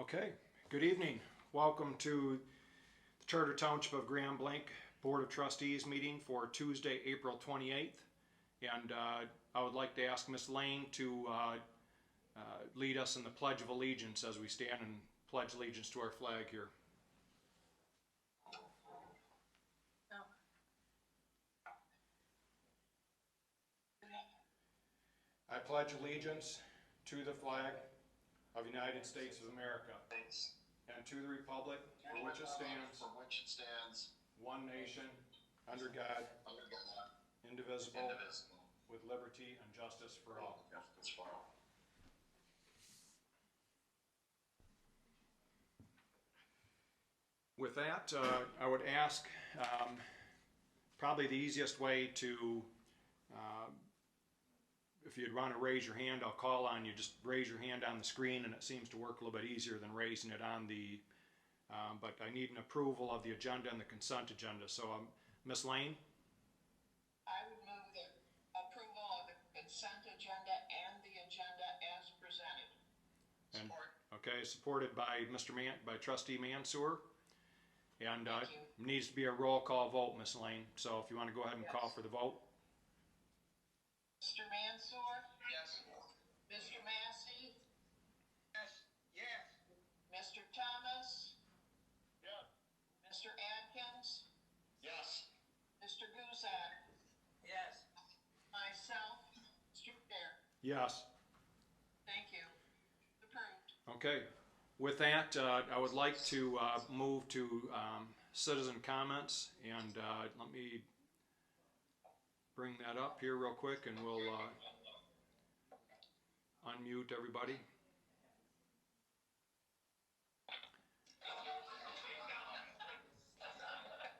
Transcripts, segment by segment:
Okay, good evening. Welcome to the Charter Township of Grand Blanc Board of Trustees meeting for Tuesday, April 28th. And I would like to ask Ms. Lane to lead us in the Pledge of Allegiance as we stand and pledge allegiance to our flag here. I pledge allegiance to the flag of the United States of America and to the republic for which it stands, one nation, under God, indivisible, with liberty and justice for all. With that, I would ask, probably the easiest way to, if you'd want to raise your hand, I'll call on you. Just raise your hand on the screen, and it seems to work a little bit easier than raising it on the, but I need an approval of the agenda and the consent agenda. So, Ms. Lane? I would move the approval of the consent agenda and the agenda as presented. Support. Okay, supported by by Trustee Mansour. And needs to be a roll call vote, Ms. Lane. So if you want to go ahead and call for the vote. Mr. Mansour? Yes. Mr. Massey? Yes. Yes. Mr. Thomas? Yes. Mr. Adkins? Yes. Mr. Guzak? Yes. Myself? Mr. Chair? Yes. Thank you. Approved. Okay. With that, I would like to move to citizen comments, and let me bring that up here real quick, and we'll unmute everybody.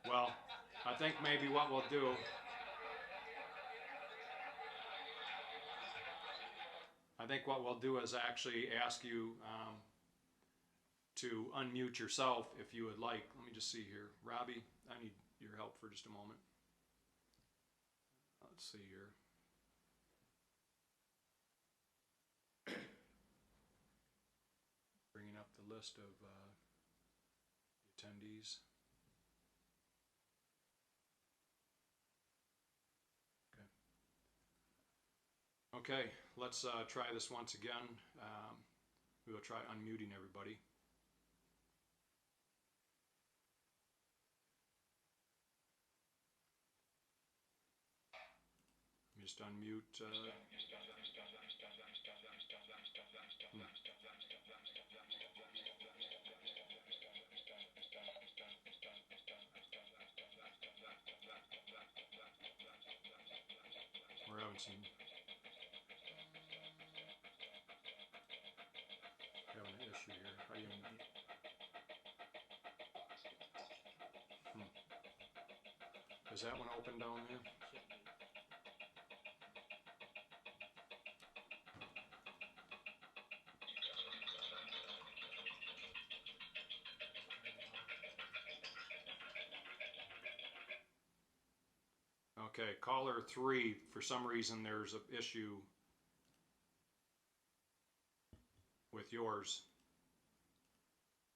Well, I think maybe what we'll do, is actually ask you to unmute yourself if you would like. Let me just see here. Robbie, I need your help for just a moment. Let's see here. Bringing up the list of the attendees. Okay. Okay, let's try this once again. We will try unmuting everybody. Just unmute. We're having an issue here. How do you unmute? Is that one open down there? Okay, caller 3, for some reason there's an issue with yours.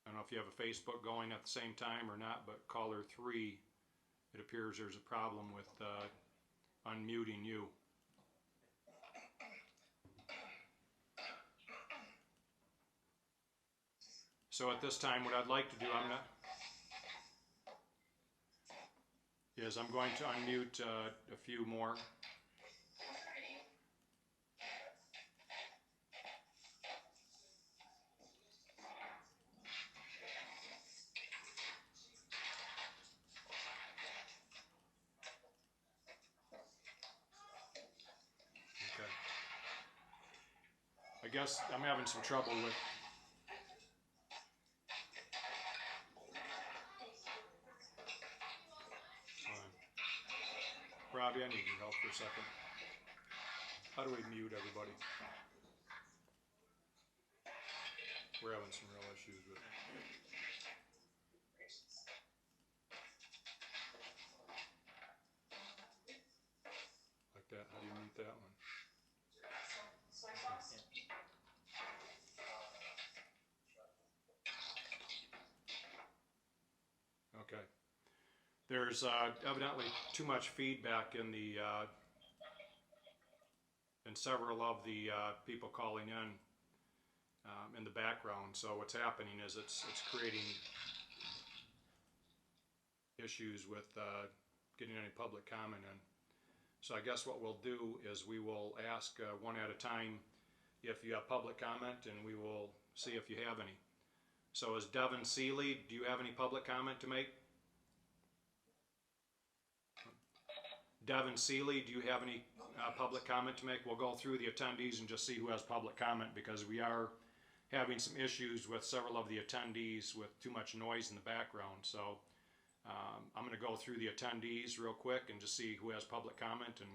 I don't know if you have a Facebook going at the same time or not, but caller 3, it appears there's a problem with unmuting you. So at this time, what I'd like to do, I'm going to unmute a few more. Okay. I guess I'm having some trouble with. Robbie, I need your help for a second. How do we mute everybody? We're having some real issues with it. Like that, how do you mute that one? There's evidently too much feedback in the in several of the people calling in the background. So what's happening is it's creating issues with getting any public comment in. So I guess what we'll do is we will ask one at a time if you have public comment, and we will see if you have any. So is Devin Seeley, do you have any public comment to make? Devin Seeley, do you have any public comment to make? We'll go through the attendees and just see who has public comment, because we are having some issues with several of the attendees with too much noise in the background. So I'm going to go through the attendees real quick and just see who has public comment, and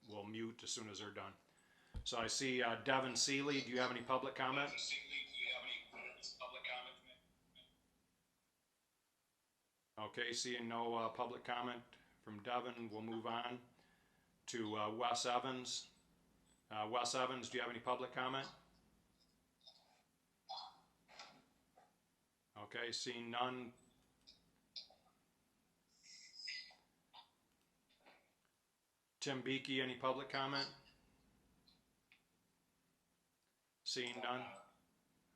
we'll mute as soon as they're done. So I see Devin Seeley. Do you have any public comment? Okay, seeing no public comment from Devin, we'll move on to Wes Evans. Wes Evans, do you have any public comment? Okay, seeing none. Tim Beakey, any public comment? Seeing none.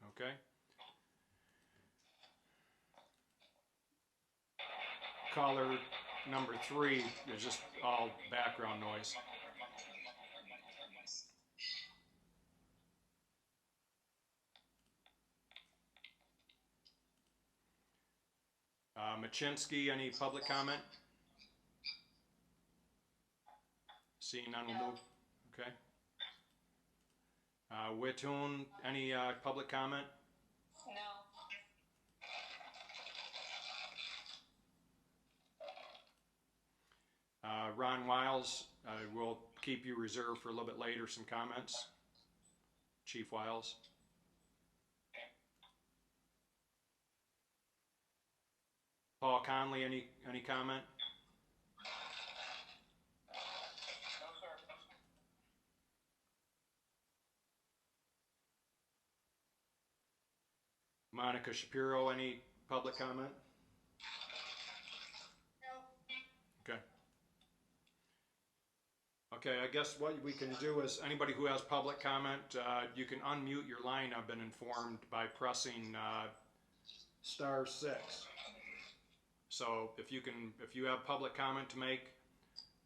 Okay. Caller number 3 is just all background noise. Machinsky, any public comment? Seeing none, we'll move. Okay. Wittoon, any public comment? No. Ron Wiles, we'll keep you reserved for a little bit later, some comments. Chief Wiles. Paul Conley, any comment? No, sir. Monica Shapiro, any public comment? No. Okay. Okay, I guess what we can do is anybody who has public comment, you can unmute your line, I've been informed, by pressing *6. So if you have public comment to make,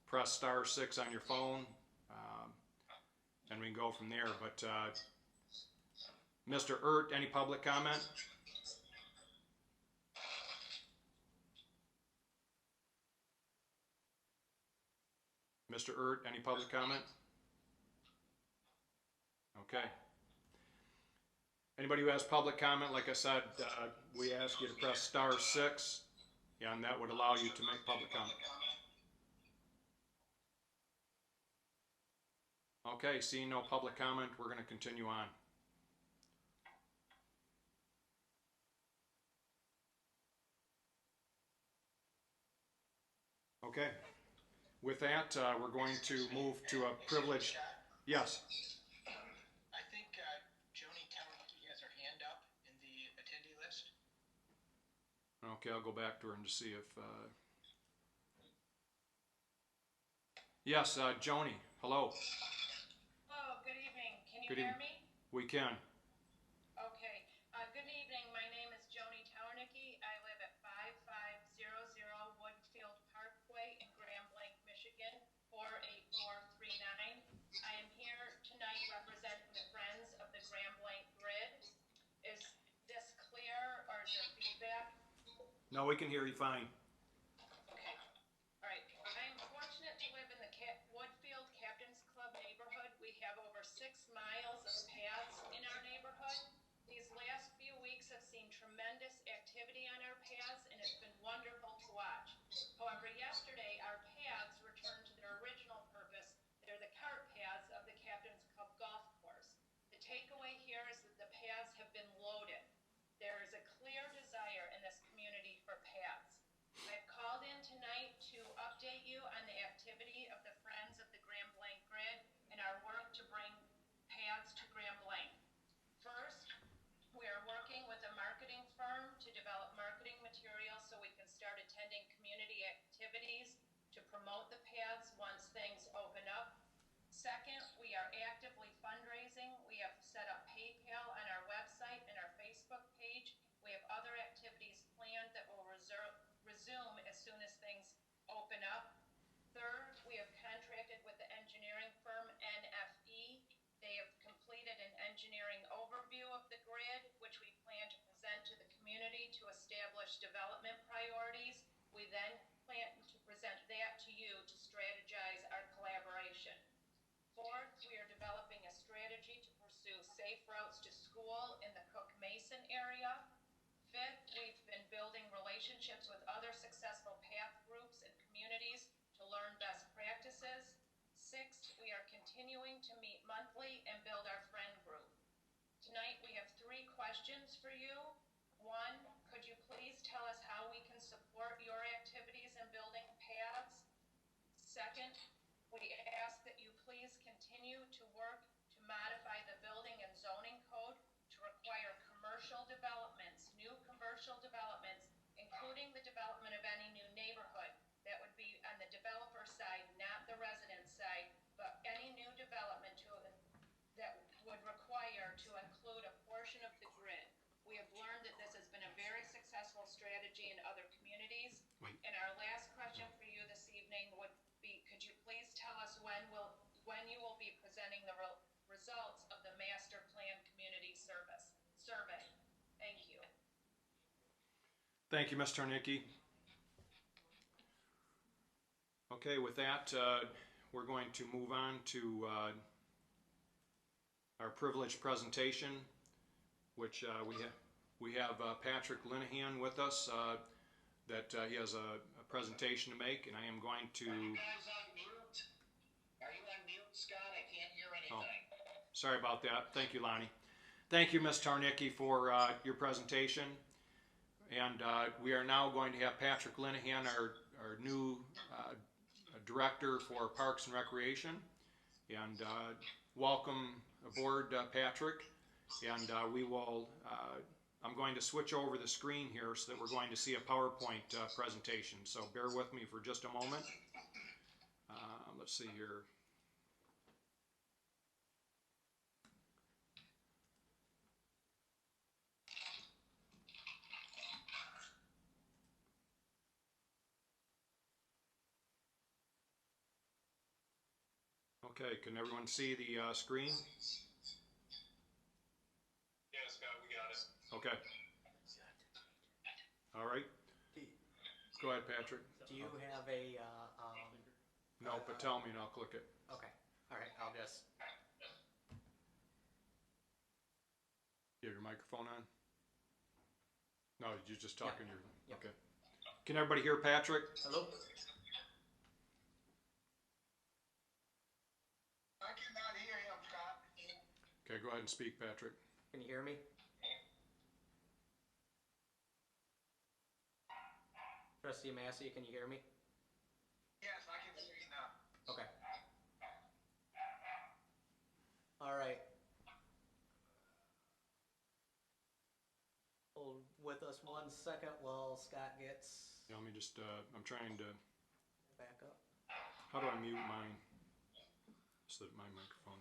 press *6 on your phone, and we can go from there. But Mr. Ert, any public comment? Mr. Ert, any public comment? Okay. Anybody who has public comment, like I said, we ask you to press *6, and that would allow you to make public comment. Okay, seeing no public comment, we're going to continue on. Okay. With that, we're going to move to a privileged. Yes. I think Joni Tamariki has her hand up in the attendee list. Okay, I'll go back to her and just see if. Yes, Joni. Hello. Oh, good evening. Can you Good hear evening. me? We can. Okay. Good evening. My name is Joni Tawernicki. I live at 5500 Woodfield Parkway in Grand Blanc, Michigan, 48439. I am here tonight representing the Friends of the Grand Blanc Grid. Is this clear, or is there feedback? No, we can hear you fine. Okay. All right. I am fortunate to live in the Woodfield Captain's Club neighborhood. We have over 6 miles of paths in our neighborhood. These last few weeks have seen tremendous activity on our paths, and it's been wonderful to watch. However, yesterday our paths returned to their original purpose. They're the cart paths of the Captain's Club golf course. The takeaway here is that the paths have been loaded. There is a clear desire in this community for paths. I've called in tonight to update you on the activity of the Friends of the Grand Blanc Grid and our work to bring paths to Grand Blanc. First, we are working with a marketing firm to develop marketing materials so we can start attending community activities promote the paths once things open up. Second, we are actively fundraising. We have set up PayPal on our website and our Facebook page. We have other activities planned that will resume as soon as things open up. Third, we have contracted with the engineering firm NFE. They have completed an engineering overview of the grid, which we plan to present to the community to establish development priorities. We then plan to present that to you to strategize our collaboration. Fourth, we are developing a strategy to pursue safe routes to school in the Cook-Mason area. Fifth, we've been building relationships with other successful path groups and communities to learn best practices. Sixth, we are continuing to meet monthly and build our friend group. Tonight, we have 3 questions for you. One, could you please tell us how we can support your activities in building paths? Second, we ask that you please continue to work to modify the building and zoning code to require commercial developments, new commercial developments, including the development of any new neighborhood. That would be on the developer side, not the resident side, but any new development that would require to include a portion of the grid. We have learned that this has been a very successful strategy in other communities. And our last question for you this evening would be, could you please tell us when you will be presenting the results of the Master Plan Community Survey? Thank you. Thank you, Ms. Tarnicki. Okay, with that, we're going to move on to our privileged presentation, which we have Patrick Linehan with us. That he has a presentation to make, and I am going to. Are you guys on mute? Are you on mute, Scott? I can't hear anything. Sorry about that. Thank you, Lonnie. Thank you, Ms. Tarnicki, for your presentation. And we are now going to have Patrick Linehan, our new Director for Parks and Recreation. And welcome aboard, Patrick. And we will, I'm going to switch over the screen here so that we're going to see a PowerPoint presentation. So bear with me for just a moment. Let's see here. Okay, can everyone see the screen? Yeah, Scott, we got it. Okay. All right. Go ahead, Patrick. Do you have a, No, but tell me and I'll click it. okay, all right, I'll just, You have your microphone on? No, you're just talking to your, Yep. okay. Can everybody hear Patrick? hello? I cannot hear him, Scott. Okay, go ahead and speak, Patrick. Can you hear me? Trustee Massey, can you hear me? Yes, I can hear you now. Okay. All right. Hold with us 1 second while Scott gets Yeah, let me just, I'm trying to, back up. how do I mute mine? So that my microphone.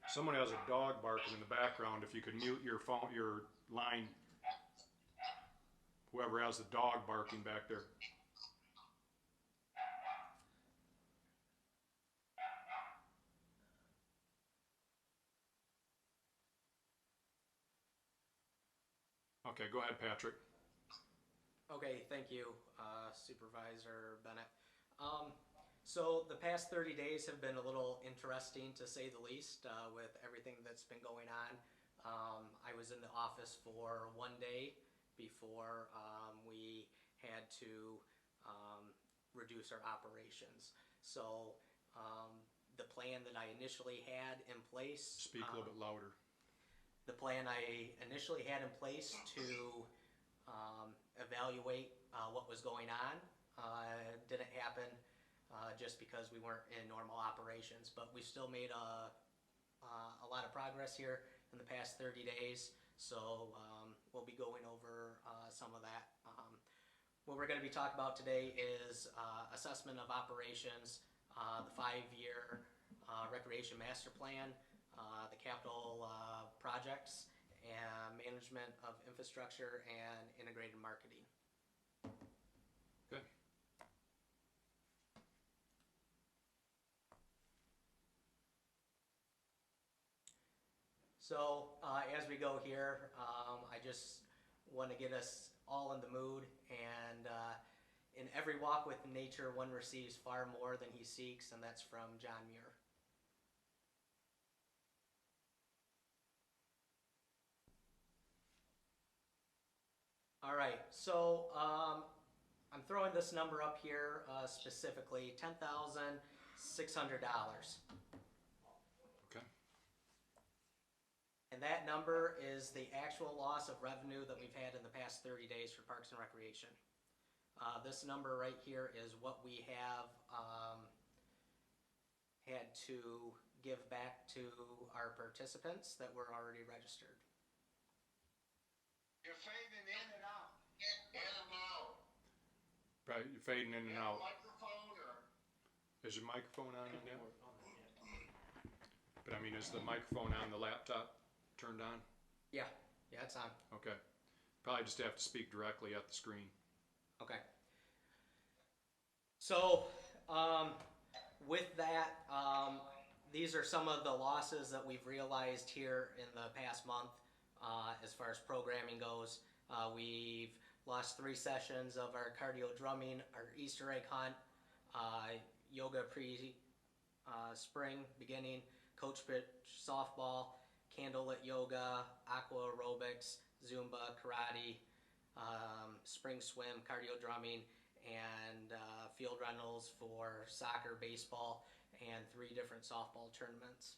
Someone has a dog barking in the background. If you could mute your phone, your line, whoever has the dog barking back there. Okay, go ahead, Patrick. Okay, thank you, Supervisor Bennett. So the past 30 days have been a little interesting, to say the least, with everything that's been going on. I was in the office for 1 day before we had to reduce our operations. So the plan that I initially had in place... Speak a little bit louder. The plan I initially had in place to evaluate what was going on didn't happen just because we weren't in normal operations. But we still made a lot of progress here in the past 30 days. So we'll be going over some of that. What we're going to be talking about today is assessment of operations, the 5-year recreation master plan, the capital projects, and management of infrastructure and integrated marketing. Okay. So as we go here, I just want to get us all in the mood, and in every walk with nature, one receives far more than he seeks, and that's from John Muir. All right, so I'm throwing this number up here specifically, $10,600. Okay. And that number is the actual loss of revenue that we've had in the past 30 days for Parks and Recreation. This number right here is what we have had to give back to our participants that were already registered. You're fading in and out. In and out. Right, you're fading in and You have out. a microphone or? Is your microphone on there? But I mean, is the microphone on the laptop turned on? Yeah, it's on. Okay. Probably just have to speak directly at the screen. Okay. So, with that, these are some of the losses that we've realized here in the past month as far as programming goes. We've lost 3 sessions of our cardio drumming, our Easter egg hunt, yoga spring beginning, coach pitch softball, candlelit yoga, aqua aerobics, Zumba, karate, spring swim, cardio drumming, and field rentals for soccer, baseball, and 3 different softball tournaments.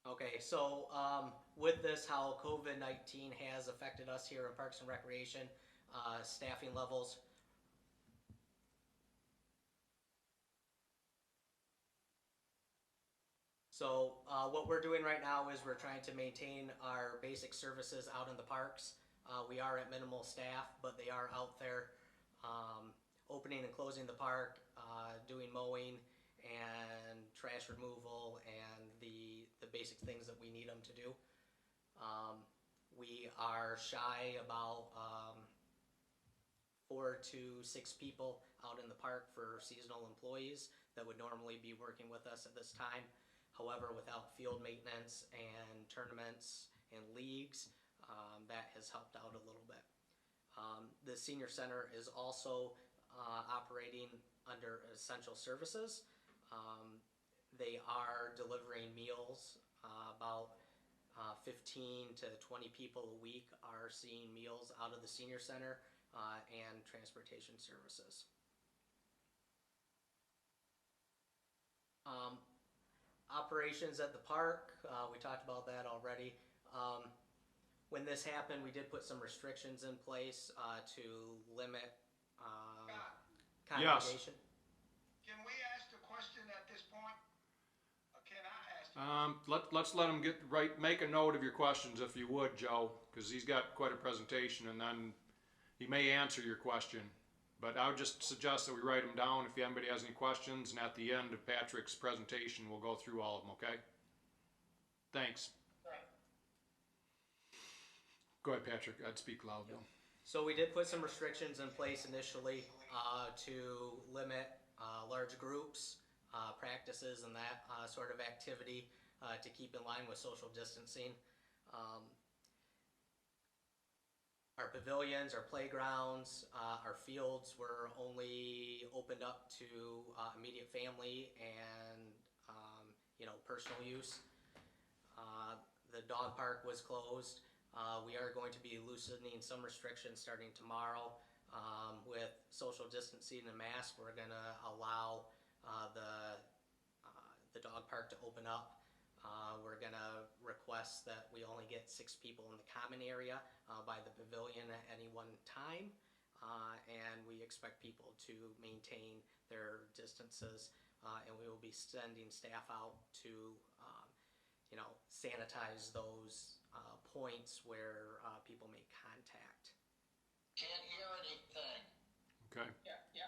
Okay, so with this, how COVID-19 has affected us here in Parks and Recreation, staffing levels. So what we're doing right now is we're trying to maintain our basic services out in the parks. We are at minimal staff, but they are out there opening and closing the park, doing mowing and trash removal and the basic things that we need them to do. We are shy about 4 to 6 people out in the park for seasonal employees that would normally be working with us at this time. However, without field maintenance and tournaments and leagues, that has helped out a little bit. The senior center is also operating under essential services. They are delivering meals. About 15 to 20 people a week are seeing meals out of the senior center and transportation services. Operations at the park, we talked about that already. When this happened, we did put some restrictions in place to limit congregation. Can we ask the question at this point? Or can I ask? Let's let him get right. Make a note of your questions if you would, Joe, because he's got quite a presentation, and then he may answer your question. But I would just suggest that we write them down if anybody has any questions, and at the end of Patrick's presentation, we'll go through all of them, okay? Thanks. Right. Go ahead, Patrick. I'd speak loud, though. So we did put some restrictions in place initially to limit large groups, practices, and that sort of activity to keep in line with social distancing. Our pavilions, our playgrounds, our fields were only opened up to immediate family and personal use. The dog park was closed. We are going to be loosening some restrictions starting tomorrow. With social distancing and masks, we're going to allow the dog park to open up. We're gonna request that we only get 6 people in the common area by the pavilion at any one time. And we expect people to maintain their distances, and we will be sending staff out to, sanitize those points where people make contact. Can't hear anything. Okay. Yeah,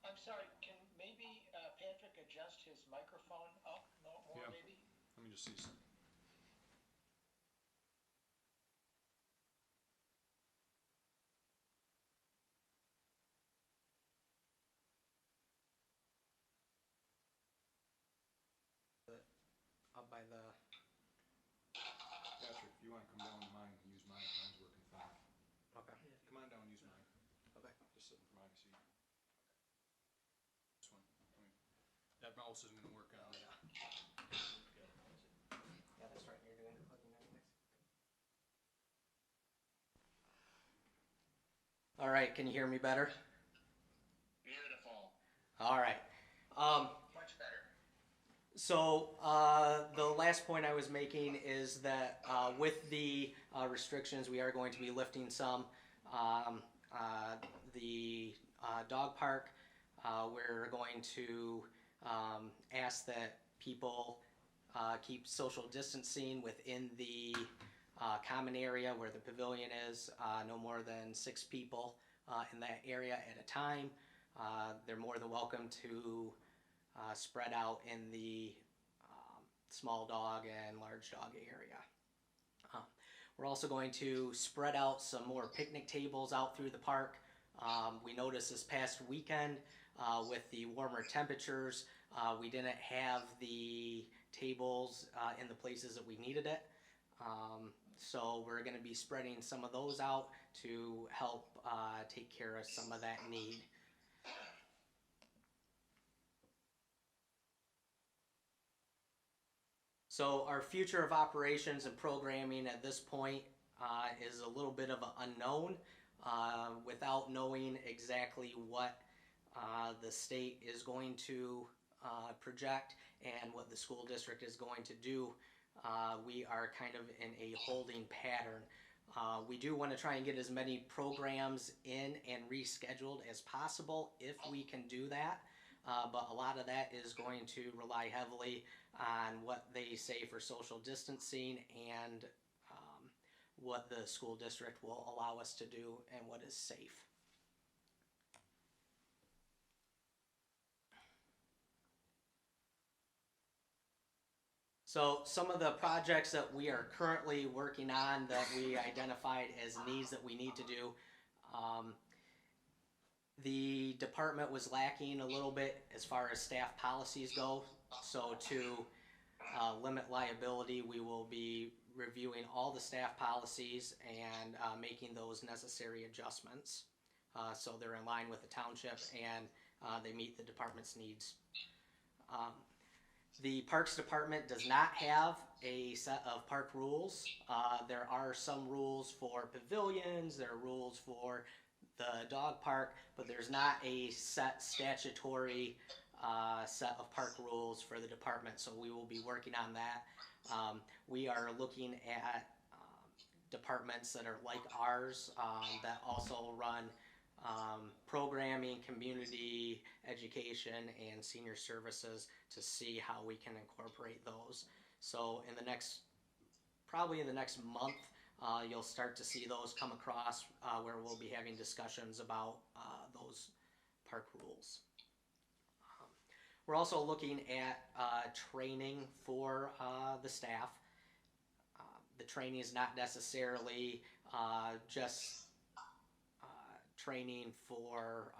I'm sorry, can maybe Patrick adjust his microphone up more Yeah. maybe? Let me just see something. Up by the, Patrick, if you want to come down to mine, use mine. Mine's working fine. okay, Come on down, use mine. okay. Just sit in front of my seat. This one. That mouse isn't going to work on it. Yeah, that's right, you're doing the clicking anyways. All right, can you hear me better? Beautiful. All right. Much better. So the last point I was making is that with the restrictions, we are going to be lifting some. The dog park, we're going to ask that people keep social distancing within the common area where the pavilion is, no more than 6 people in that area at a time. They're more than welcome to spread out in the small dog and large dog area. We're also going to spread out some more picnic tables out through the park. We noticed this past weekend with the warmer temperatures, we didn't have the tables in the places that we needed it. So we're going to be spreading some of those out to help take care of some of that need. So our future of operations and programming at this point is a little bit of an unknown, without knowing exactly what the state is going to project and what the school district is going to do. We are kind of in a holding pattern. We do want to try and get as many programs in and rescheduled as possible if we can do that. But a lot of that is going to rely heavily on what they say for social distancing and what the school district will allow us to do and what is safe. So some of the projects that we are currently working on that we identified as needs that we need to do, the department was lacking a little bit as far as staff policies go. So to limit liability, we will be reviewing all the staff policies and making those necessary adjustments. So they're in line with the township and they meet the department's needs. The Parks Department does not have a set of park rules. There are some rules for pavilions, there are rules for the dog park, but there's not a set statutory set of park rules for the department, so we will be working on that. We are looking at departments that are like ours that also run programming, community education, and senior services to see how we can incorporate those. So probably in the next month, you'll start to see those come across where we'll be having discussions about those park rules. We're also looking at training for the staff. The training is not necessarily just training for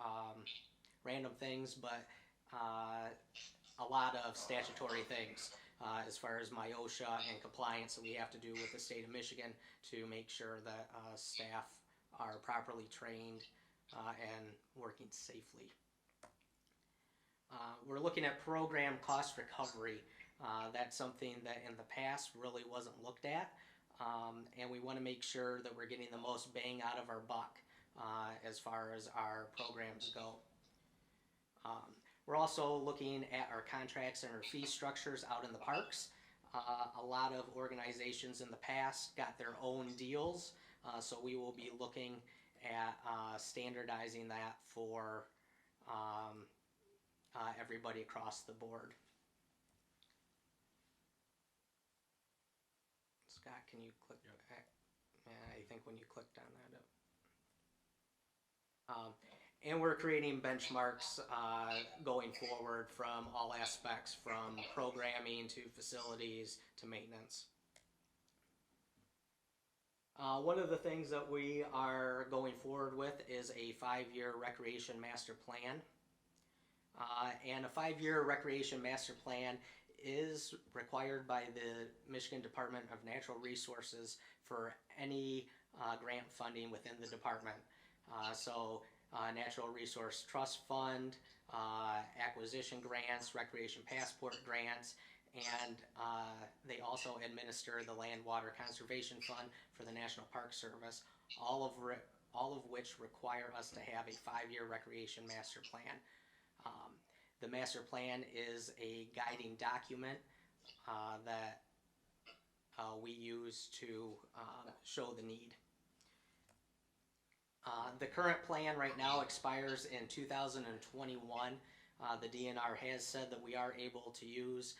random things, but a lot of statutory things as far as MIOSHA and compliance that we have to do with the state of Michigan to make sure that staff are properly trained and working safely. We're looking at program cost recovery. That's something that in the past really wasn't looked at, and we want to make sure that we're getting the most bang out of our buck as far as our programs go. We're also looking at our contracts and our fee structures out in the parks. A lot of organizations in the past got their own deals, so we will be looking at standardizing that for everybody across the board. Scott, can you click? Yep. I think when you clicked on that. And we're creating benchmarks going forward from all aspects, from programming to facilities to maintenance. One of the things that we are going forward with is a 5-year recreation master plan. And a 5-year recreation master plan is required by the Michigan Department of Natural Resources for any grant funding within the department. Natural Resource Trust Fund, acquisition grants, recreation passport grants, and they also administer the Land Water Conservation Fund for the National Park Service, all of which require us to have a 5-year recreation master plan. The master plan is a guiding document that we use to show the need. The current plan right now expires in 2021. The DNR has said that we are able to use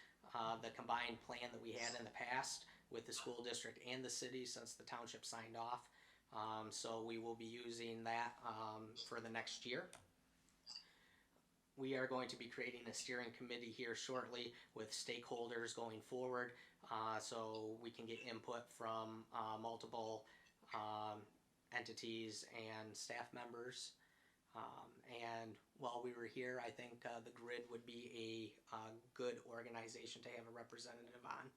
the combined plan that we had in the past with the school district and the city since the township signed off. So we will be using that for the next year. We are going to be creating a steering committee here shortly with stakeholders going forward, so we can get input from multiple entities and staff members. And while we were here, I think the grid would be a good organization to have a representative on.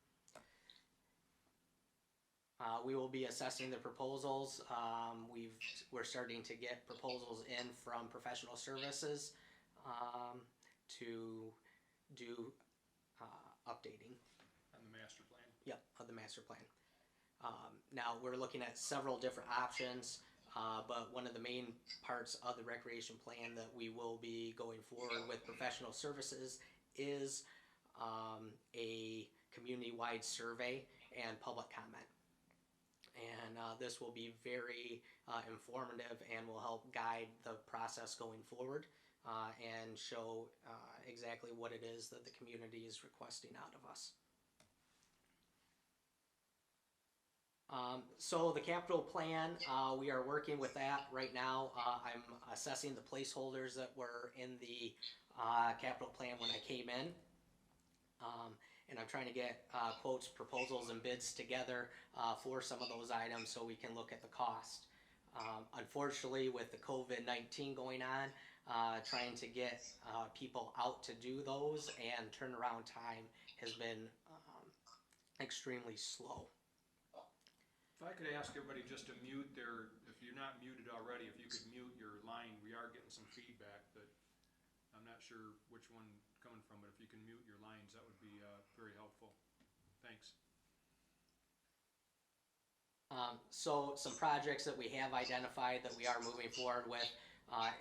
We will be assessing the proposals. We're starting to get proposals in from professional services to do updating. On the master plan? Yep, of the master plan. Now we're looking at several different options, but one of the main parts of the recreation plan that we will be going forward with professional services is a community-wide survey and public comment. And this will be very informative and will help guide the process going forward and show exactly what it is that the community is requesting out of us. So the capital plan, we are working with that right now. I'm assessing the placeholders that were in the capital plan when I came in. And I'm trying to get quotes, proposals, and bids together for some of those items so we can look at the cost. Unfortunately, with the COVID-19 going on, trying to get people out to do those and turnaround time has been extremely slow. If I could ask everybody just to mute if you're not muted already, if you could mute your line, we are getting some feedback, but I'm not sure which one coming from, but if you can mute your lines, that would be very helpful. Thanks. So some projects that we have identified that we are moving forward with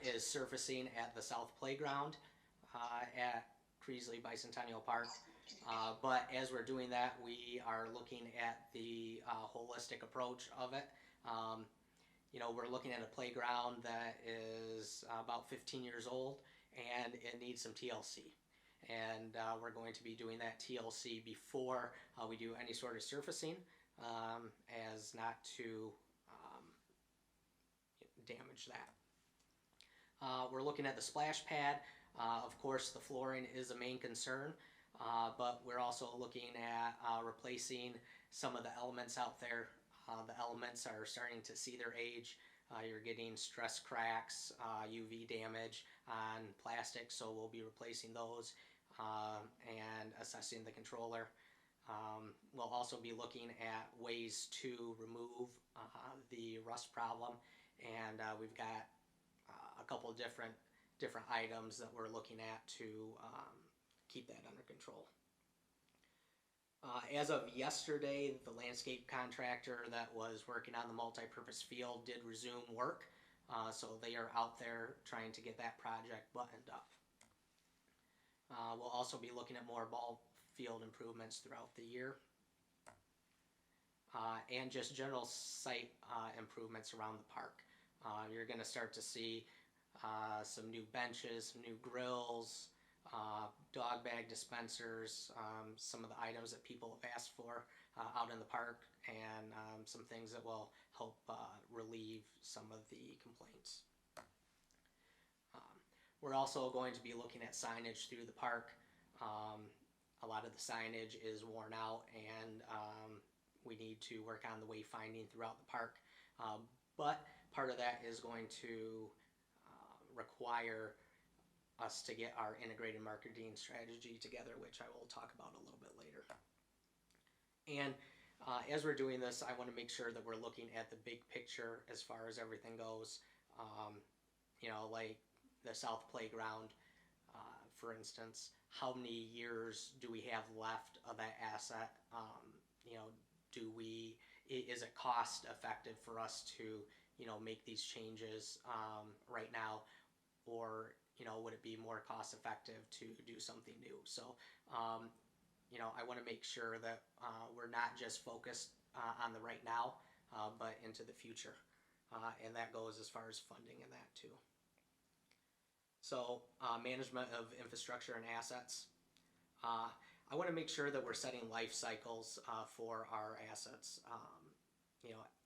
is surfacing at the South Playground at Creasley Bicentennial Park. But as we're doing that, we are looking at the holistic approach of it. We're looking at a playground that is about 15 years old and it needs some TLC. And we're going to be doing that TLC before we do any sort of surfacing, as not to damage that. We're looking at the splash pad. Of course, the flooring is a main concern, but we're also looking at replacing some of the elements out there. The elements are starting to see their age. You're getting stress cracks, UV damage on plastic, so we'll be replacing those and assessing the controller. We'll also be looking at ways to remove the rust problem, and we've got a couple of different items that we're looking at to keep that under control. As of yesterday, the landscape contractor that was working on the multi-purpose field did resume work, so they are out there trying to get that project buttoned up. We'll also be looking at more ball field improvements throughout the year. And just general site improvements around the park. You're going to start to see some new benches, some new grills, dog bag dispensers, some of the items that people have asked for out in the park, and some things that will help relieve some of the complaints. We're also going to be looking at signage through the park. A lot of the signage is worn out, and we need to work on the wayfinding throughout the park. But part of that is going to require us to get our integrated marketing strategy together, which I will talk about a little bit later. And as we're doing this, I want to make sure that we're looking at the big picture as far as everything goes. Like the South Playground, for instance, how many years do we have left of that asset? Is it cost effective for us to, make these changes right now, or would it be more cost effective to do something new? So, I want to make sure that we're not just focused on the right now, but into the future, and that goes as far as funding and that too. So, management of infrastructure and assets. I want to make sure that we're setting life cycles for our assets.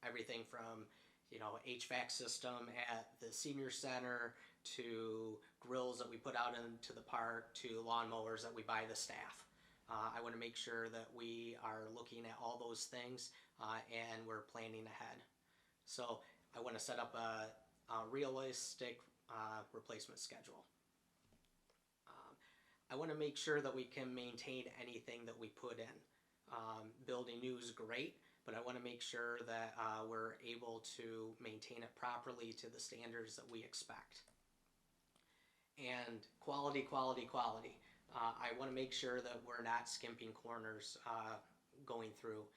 Everything from HVAC system at the senior center to grills that we put out into the park to lawnmowers that we buy the staff. I want to make sure that we are looking at all those things and we're planning ahead. So I want to set up a realistic replacement schedule. I want to make sure that we can maintain anything that we put in. Building new is great, but I want to make sure that we're able to maintain it properly to the standards that we expect. And quality, quality, quality. I want to make sure that we're not skimping corners going through.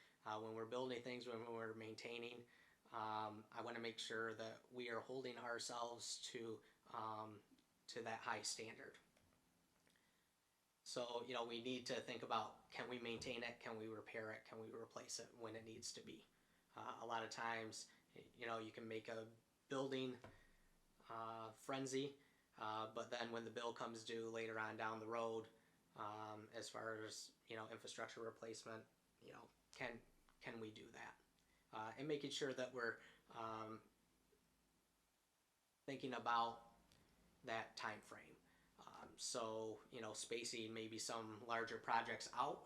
When we're building things, when we're maintaining, I want to make sure that we are holding ourselves to that high standard. So, we need to think about, can we maintain it? Can we repair it? Can we replace it when it needs to be? A lot of times, you can make a building frenzy, but then when the bill comes due later on down the road, as far as, infrastructure replacement, can we do that? And making sure that we're thinking about that time frame. So, spacing maybe some larger projects out.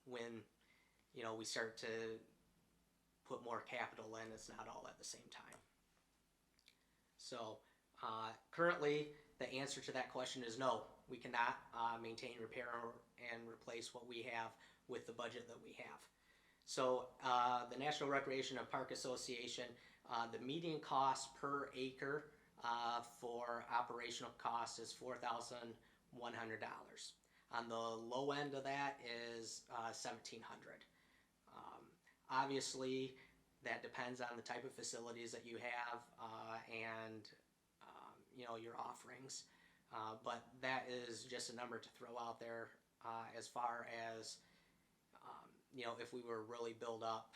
When, we start to put more capital in, it's not all at the same time. So, currently, the answer to that question is no. We cannot maintain, repair, and replace what we have with the budget that we have. So, the National Recreation and Park Association, the median cost per acre for operational costs is $4,100. On the low end of that is $1,700. Obviously, that depends on the type of facilities that you have and your offerings. But that is just a number to throw out there as far as if we were really build up,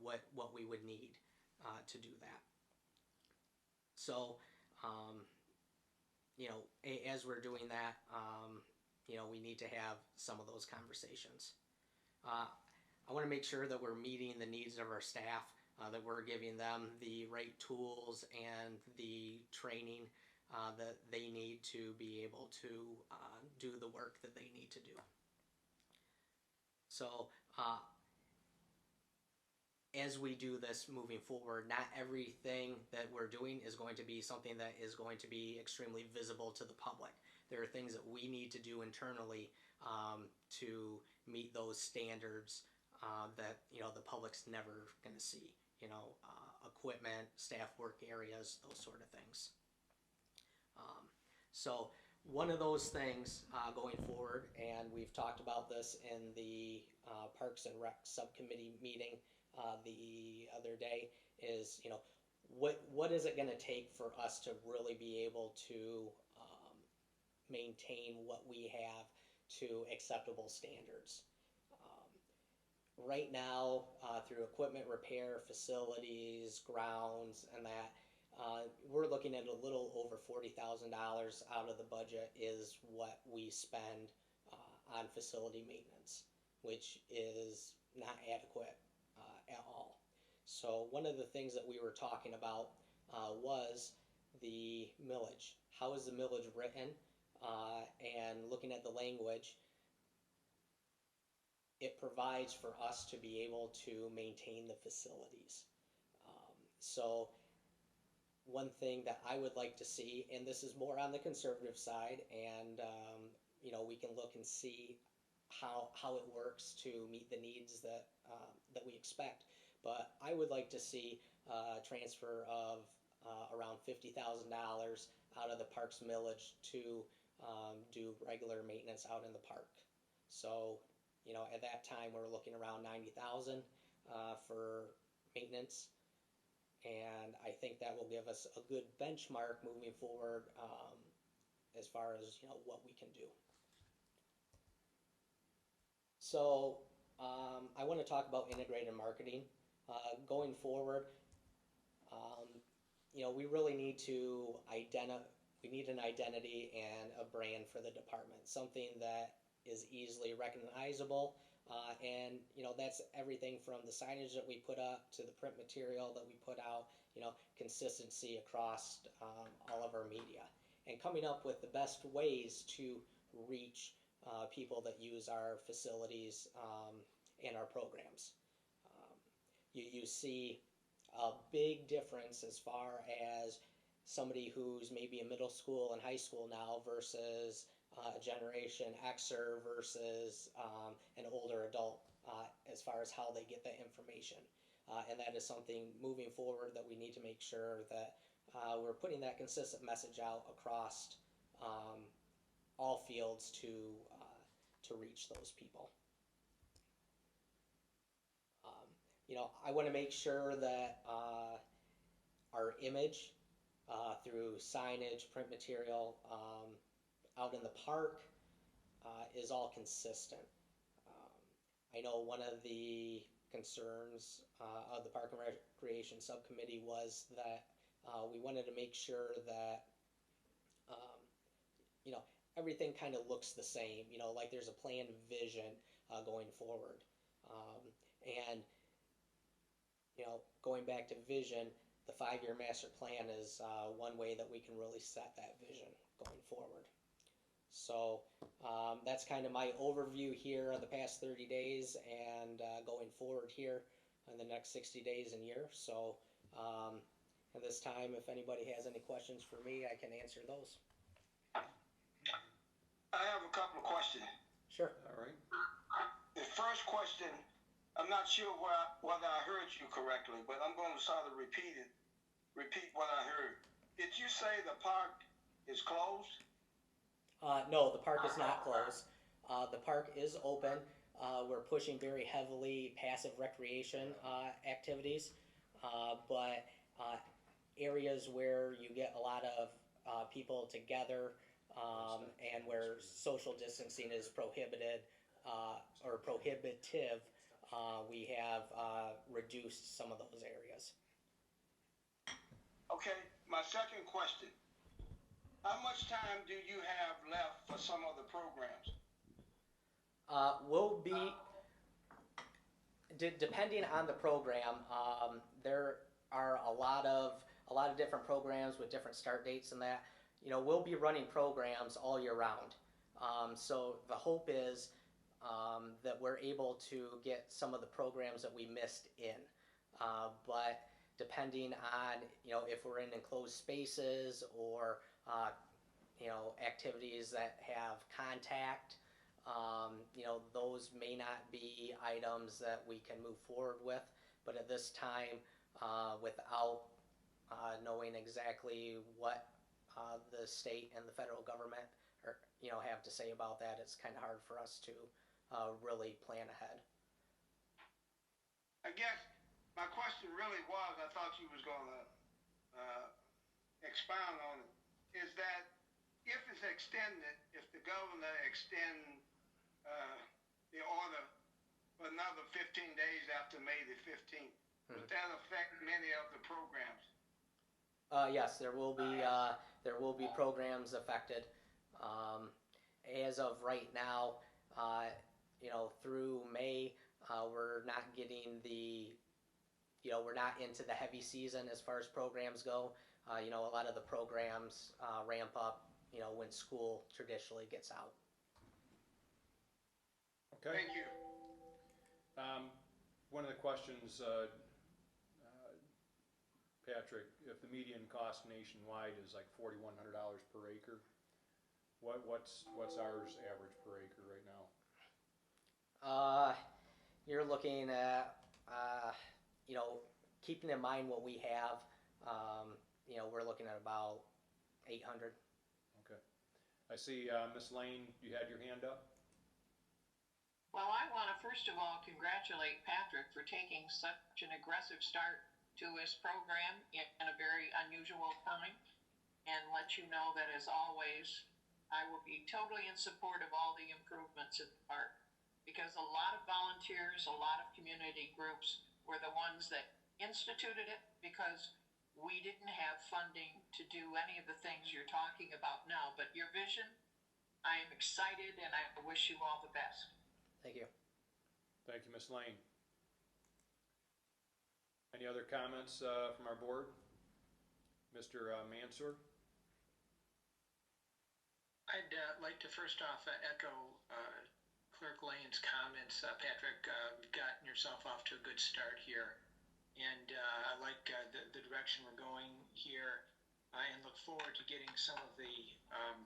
what we would need to do that. So, as we're doing that, we need to have some of those conversations. I want to make sure that we're meeting the needs of our staff, that we're giving them the right tools and the training that they need to be able to do the work that they need to do. So, as we do this moving forward, not everything that we're doing is going to be something that is going to be extremely visible to the public. There are things that we need to do internally to meet those standards that the public's never going to see. Equipment, staff work areas, those sort of things. So one of those things going forward, and we've talked about this in the Parks and Rec subcommittee meeting the other day, is what is it going to take for us to really be able to maintain what we have to acceptable standards. Right now, through equipment repair, facilities, grounds, and that, we're looking at a little over $40,000 out of the budget is what we spend on facility maintenance, which is not adequate at all. So one of the things that we were talking about was the millage. How is the millage written? And looking at the language, it provides for us to be able to maintain the facilities. So one thing that I would like to see, and this is more on the conservative side, and we can look and see how it works to meet the needs that we expect. But I would like to see a transfer of around $50,000 out of the parks millage to do regular maintenance out in the park. So, at that time we're looking around $90,000 for maintenance, and I think that will give us a good benchmark moving forward as far as what we can do. So I want to talk about integrated marketing. Going forward, we really need to we need an identity and a brand for the department, something that is easily recognizable, and that's everything from the signage that we put up to the print material that we put out, consistency across all of our media, and coming up with the best ways to reach people that use our facilities and our programs. You see a big difference as far as somebody who's maybe in middle school and high school now versus Generation Xer versus an older adult as far as how they get that information. And that is something moving forward that we need to make sure that we're putting that consistent message out across all fields to reach those people. I want to make sure that our image through signage, print material, out in the park is all consistent. I know one of the concerns of the Park and Recreation Subcommittee was that we wanted to make sure that everything kind of looks the same, like there's a planned vision going forward. And going back to vision, the 5-year master plan is one way that we can really set that vision going forward. So that's kind of my overview here of the past 30 days and going forward here in the next 60 days and year. So at this time, if anybody has any questions for me, I can answer those. I have a couple of questions. Sure. All right. The first question, I'm not sure whether I heard you correctly, but I'm going to sort of repeat what I heard. Did you say the park is closed? No, the park is not closed. The park is open. We're pushing very heavily passive recreation activities, but areas where you get a lot of people together and where social distancing is prohibited or prohibitive, we have reduced some of those areas. Okay, my second question. How much time do you have left for some of the programs? Will be depending on the program. There are a lot of different programs with different start dates and that. We'll be running programs all year round. So the hope is that we're able to get some of the programs that we missed in. But depending on if we're in enclosed spaces or activities that have contact, those may not be items that we can move forward with. But at this time, without knowing exactly what the state and the federal government have to say about that, it's kind of hard for us to really plan ahead. I guess my question really was, I thought you was going to expound on it, is that if it's extended, if the governor extend the order for another 15 days after May the 15th, would that affect many of the programs? Yes, there will be programs affected. Um, as of right now, through May, we're not getting we're not into the heavy season as far as programs go. A lot of the programs ramp up, when school traditionally gets out. Okay. Thank you. One of the questions, Patrick, if the median cost nationwide is like $4,100 per acre, what's ours average per acre right now? You're looking at, keeping in mind what we have, we're looking at about 800. Okay. I see Miss Lane, you had your hand up? Well, I want to first of all congratulate Patrick for taking such an aggressive start to his program in a very unusual time, and let you know that, as always, I will be totally in support of all the improvements at the park, because a lot of volunteers, a lot of community groups were the ones that instituted it, because we didn't have funding to do any of the things you're talking about now. But your vision, I am excited, and I wish you all the best. Thank you. Thank you, Miss Lane. Any other comments from our board? Mr. Mansour? I'd like to first off echo Clerk Lane's comments. Patrick, you've gotten yourself off to a good start here, and I like the direction we're going here, and look forward to getting some of the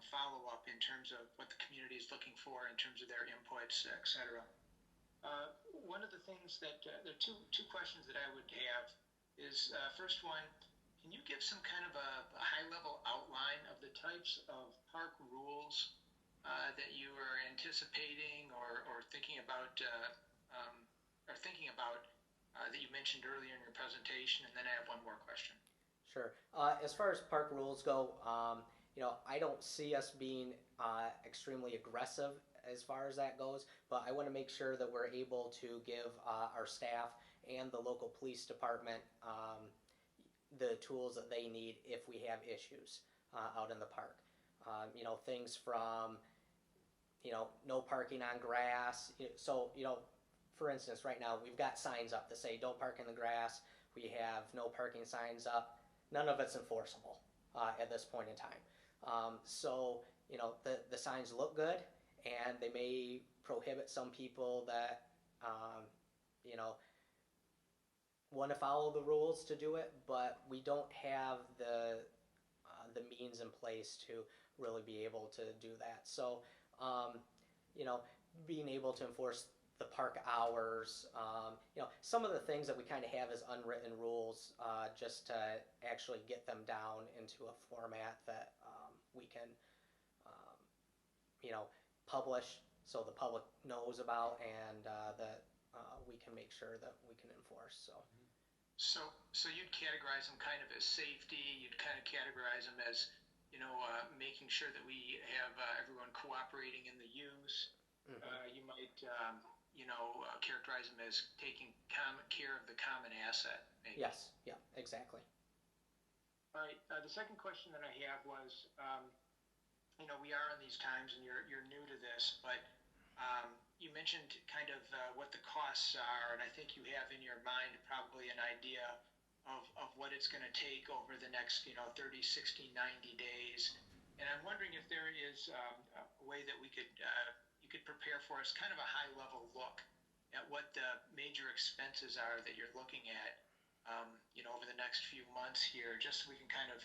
follow-up in terms of what the community is looking for in terms of their inputs, etc. One of the things that there are two questions that I would have is, first one, can you give some kind of a high-level outline of the types of park rules that you are anticipating or thinking about that you mentioned earlier in your presentation? And then I have one more question. Sure. As far as park rules go, I don't see us being extremely aggressive as far as that goes, but I want to make sure that we're able to give our staff and the local police department the tools that they need if we have issues out in the park. Things from, no parking on grass. So, for instance, right now we've got signs up that say don't park in the grass. We have no parking signs up. None of it's enforceable at this point in time. So, the signs look good, and they may prohibit some people that, want to follow the rules to do it, but we don't have the means in place to really be able to do that. So, being able to enforce the park hours, some of the things that we kind of have as unwritten rules, just to actually get them down into a format that we can, publish so the public knows about, and that we can make sure that we can enforce. So you'd categorize them kind of as safety. You'd kind of categorize them as, making sure that we have everyone cooperating in the use. Mm-hmm. You might, characterize them as taking care of the common asset, maybe. Yes. Yeah. Exactly. All right. The second question that I have was, we are in these times, and you're new to this, but you mentioned kind of what the costs are, and I think you have in your mind probably an idea of what it's going to take over the next 30, 60, 90 days. And I'm wondering if there is a way that you could prepare for us kind of a high level look at what the major expenses are that you're looking at over the next few months here, just so we can kind of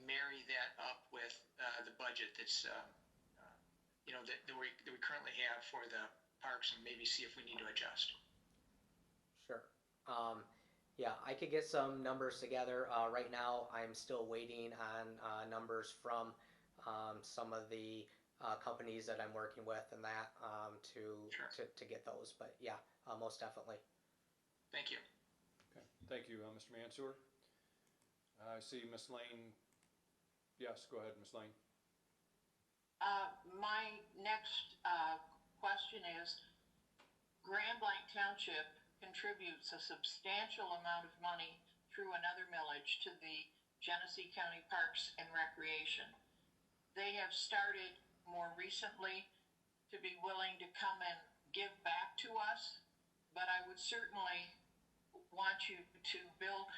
marry that up with the budget that's that we currently have for the parks, and maybe see if we need to adjust. Sure. Yeah, I could get some numbers together. Right now, I'm still waiting on numbers from some of the companies that I'm working with, and that Sure. to get those. But yeah, most definitely. Thank you. Okay. Thank you, Mr. Mansour. I see Miss Lane. Yes, go ahead, Miss Lane. My next question is, Grand Blanc Township contributes a substantial amount of money through another millage to the Genesee County Parks and Recreation. They have started more recently to be willing to come and give back to us, but I would certainly want you to build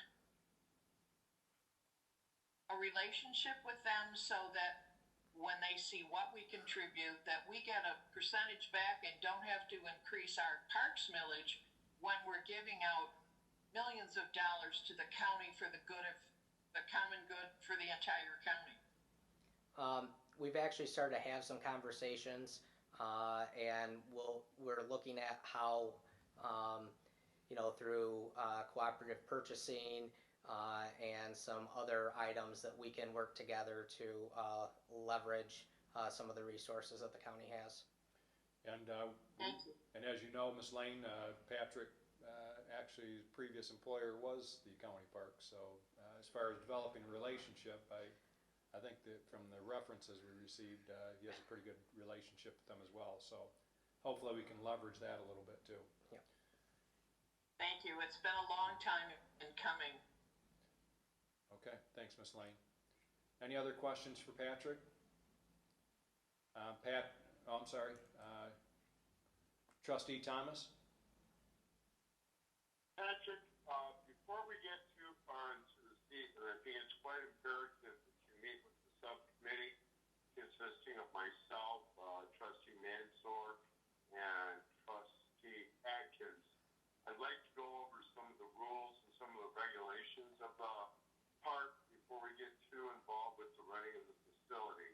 a relationship with them so that when they see what we contribute, that we get a percentage back and don't have to increase our parks millage when we're giving out millions of dollars to the county for the good of the common good for the entire county. We've actually started to have some conversations, and we're looking at how, through cooperative purchasing and some other items that we can work together to leverage some of the resources that the county has. And, Thank you. and as you know, Ms. Lane, Patrick, actually his previous employer was the county park. So as far as developing a relationship, I think that from the references we received, he has a pretty good relationship with them as well. So hopefully we can leverage that a little bit too. Yeah. Thank you. It's been a long time in coming. Okay, thanks, Ms. Lane. Any other questions for Patrick? I'm sorry. Trustee Thomas? Patrick, before we get too far into the season, I think it's quite imperative that you meet with the subcommittee consisting of myself, Trustee Mansour, and Trustee Atkins. I'd like to go over some of the rules and some of the regulations of the park before we get too involved with the running of the facility.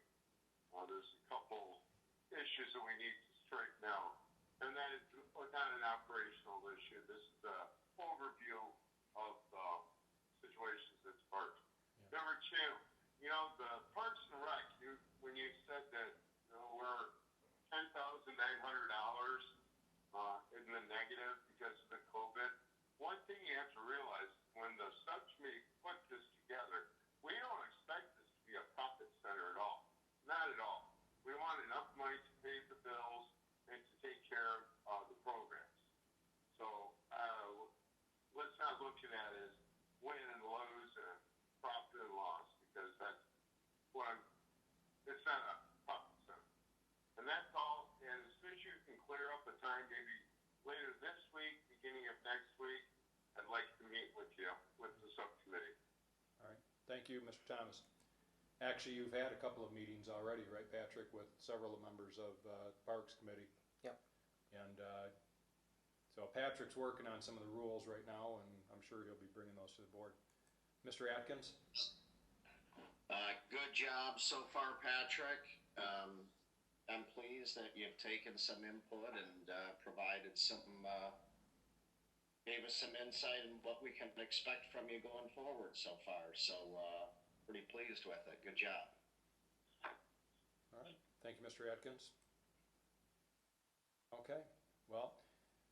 There's a couple issues that we need to straighten out, and that is not an operational issue. This is an overview of the situations at the park. Yeah. Number two, the Parks and Rec, when you said that we're $10,900 in the negative because of the COVID, one thing you have to realize, when the subcommittee put this together, we don't expect this to be a profit center at all. Not at all. We want enough money to pay the bills and to take care of the programs. So let's not look at that as win and lose and profit and loss, because that's it's not a profit center. And that's all. And as soon as you can clear up a time, maybe later this week, beginning of next week, I'd like to meet with you, with the subcommittee. All right. Thank you, Mr. Thomas. Actually, you've had a couple of meetings already, right, Patrick, with several members of Parks Committee. Yep. And so Patrick's working on some of the rules right now, and I'm sure he'll be bringing those to the board. Mr. Atkins? Good job so far, Patrick. I'm pleased that you've taken some input and provided gave us some insight in what we can expect from you going forward so far. So pretty pleased with it. Good job. All right. Thank you, Mr. Atkins. Okay. Well,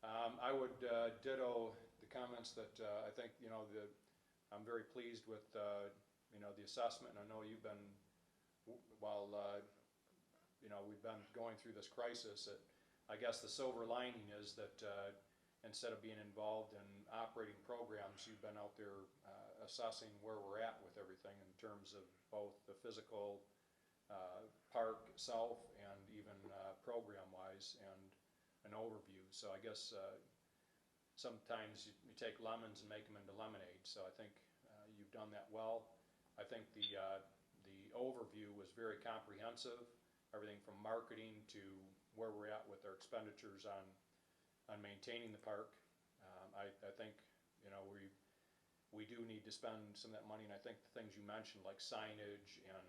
I would ditto the comments that I think, I'm very pleased with, the assessment. And I know you've been, while, we've been going through this crisis, I guess the silver lining is that instead of being involved in operating programs, you've been out there assessing where we're at with everything in terms of both the physical park itself and even program-wise and an overview. So I guess sometimes you take lemons and make them into lemonade. So I think you've done that well. I think the overview was very comprehensive, everything from marketing to where we're at with our expenditures on maintaining the park. I think we do need to spend some of that money, and I think the things you mentioned, like signage and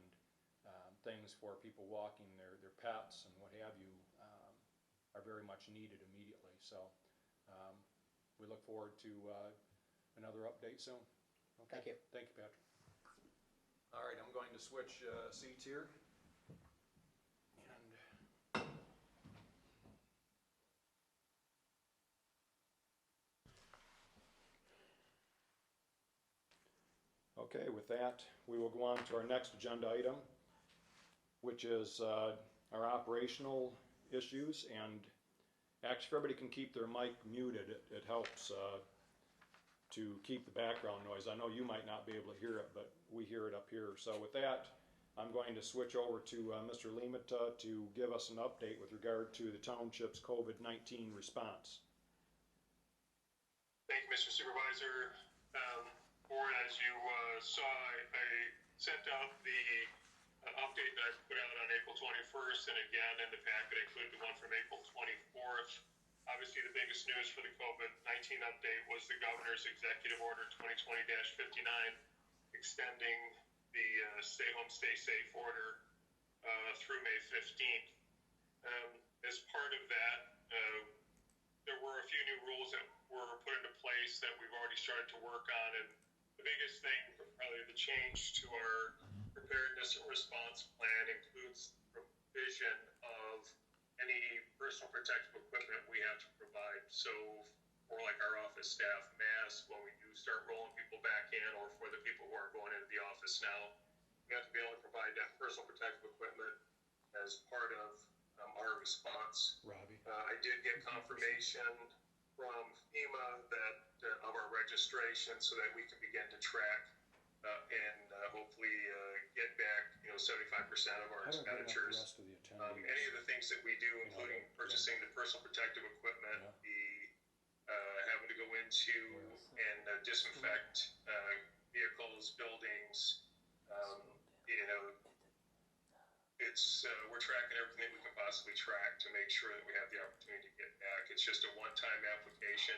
things for people walking their pets and what have you, are very much needed immediately. So we look forward to another update soon. Okay. Thank you. Thank you, Patrick. All right, I'm going to switch seats here. Okay, with that, we will go on to our next agenda item, which is our operational issues, and actually, if everybody can keep their mic muted, it helps to keep the background noise. I know you might not be able to hear it, but we hear it up here. So with that, I'm going to switch over to Mr. Limata to give us an update with regard to the township's COVID-19 response. Thank you, Mr. Supervisor. Board, as you saw, I sent out the update that I put out on April 21st, and again in the packet I included the one from April 24th. Obviously, the biggest news for the COVID-19 update was the governor's executive order 2020-59, extending the stay home, stay safe order through May 15th. As part of that, there were a few new rules that were put into place that we've already started to work on, and the biggest thing, probably the change to our preparedness and response plan, includes provision of any personal protective equipment we have to provide. So for like our office staff, masks when we do start rolling people back in, or for the people who are going into the office now, we have to be able to provide that personal protective equipment as part of our response. Robbie? I did get confirmation from FEMA that of our registration, so that we can begin to track and hopefully get back 75% of our expenditures. Any of the things that we do, including purchasing the personal protective equipment, the having to go into and disinfect vehicles, buildings, it's we're tracking everything we can possibly track to make sure that we have the opportunity to get back. It's just a one-time application.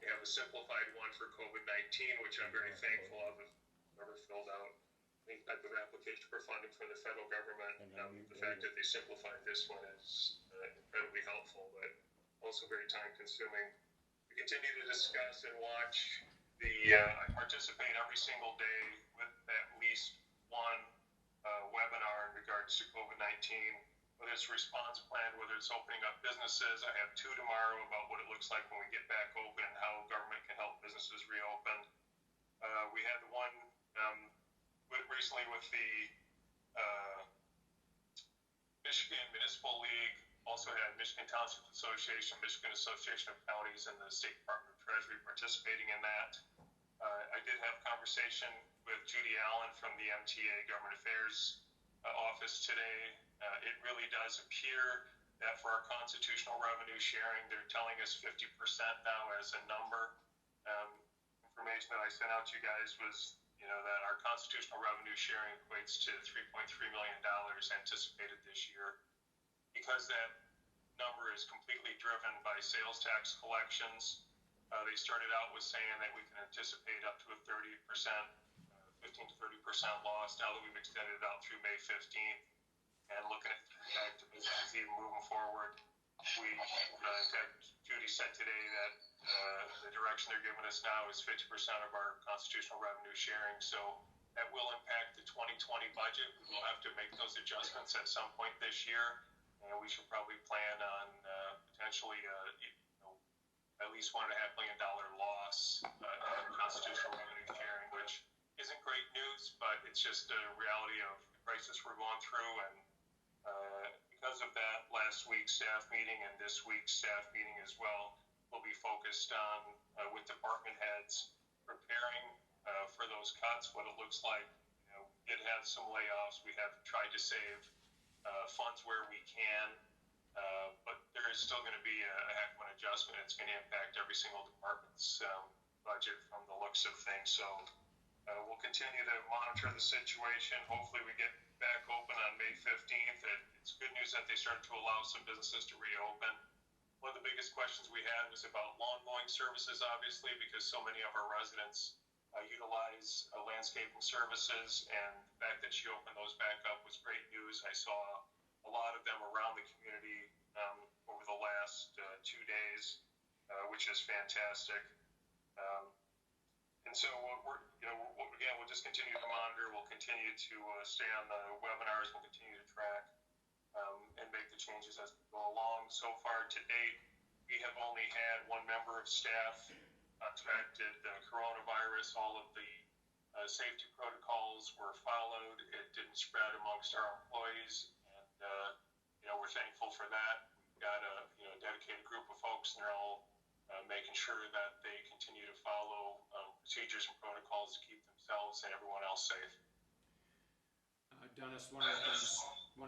We have a simplified one for COVID-19, which I'm very thankful of. If ever filled out any type of application for funding from the federal government, the fact that they simplified this one is incredibly helpful, but also very time-consuming. We continue to discuss and watch I participate every single day with at least one webinar in regards to COVID-19, whether it's a response plan, whether it's opening up businesses. I have 2 tomorrow about what it looks like when we get back open and how government can help businesses reopen. We had the one recently with the Michigan Municipal League, also had Michigan Township Association, Michigan Association of Counties, and the State Department of Treasury participating in that. I did have a conversation with Judy Allen from the MTA Government Affairs office today. It really does appear that for our constitutional revenue sharing, they're telling us 50% now as a number. Information that I sent out to you guys was, that our constitutional revenue sharing equates to $3.3 million anticipated this year. Because that number is completely driven by sales tax collections, they started out with saying that we can anticipate up to a 30%, 15 to 30% loss. Now that we've extended it out through May 15th, and looking at the impact of businesses even moving forward, in fact, Judy said today that the direction they're giving us now is 50% of our constitutional revenue sharing. So that will impact the 2020 budget. We will have to make those adjustments at some point this year, and we should probably plan on potentially at least $1.5 million loss in constitutional revenue sharing, which isn't great news, but it's just a reality of the crisis we're going through. And because of that, last week's staff meeting and this week's staff meeting as well will be focused on, with department heads, preparing for those cuts, what it looks like. We did have some layoffs. We have tried to save funds where we can, but there is still going to be a heck of an adjustment. It's going to impact every single department's budget from the looks of things. So we'll continue to monitor the situation. Hopefully we get back open on May 15th. It's good news that they started to allow some businesses to reopen. One of the biggest questions we had was about lawn mowing services, obviously, because so many of our residents utilize landscaping services, and the fact that she opened those back up was great news. I saw a lot of them around the community over the last 2 days, which is fantastic. And so we'll just continue to monitor. We'll continue to stay on the webinars. We'll continue to track and make the changes as we go along. So far to date, we have only had one member of staff contracted coronavirus. All of the safety protocols were followed. It didn't spread amongst our employees, and we're thankful for that. We've got a dedicated group of folks, and they're all making sure that they continue to follow procedures and protocols to keep themselves and everyone else safe. Dennis, one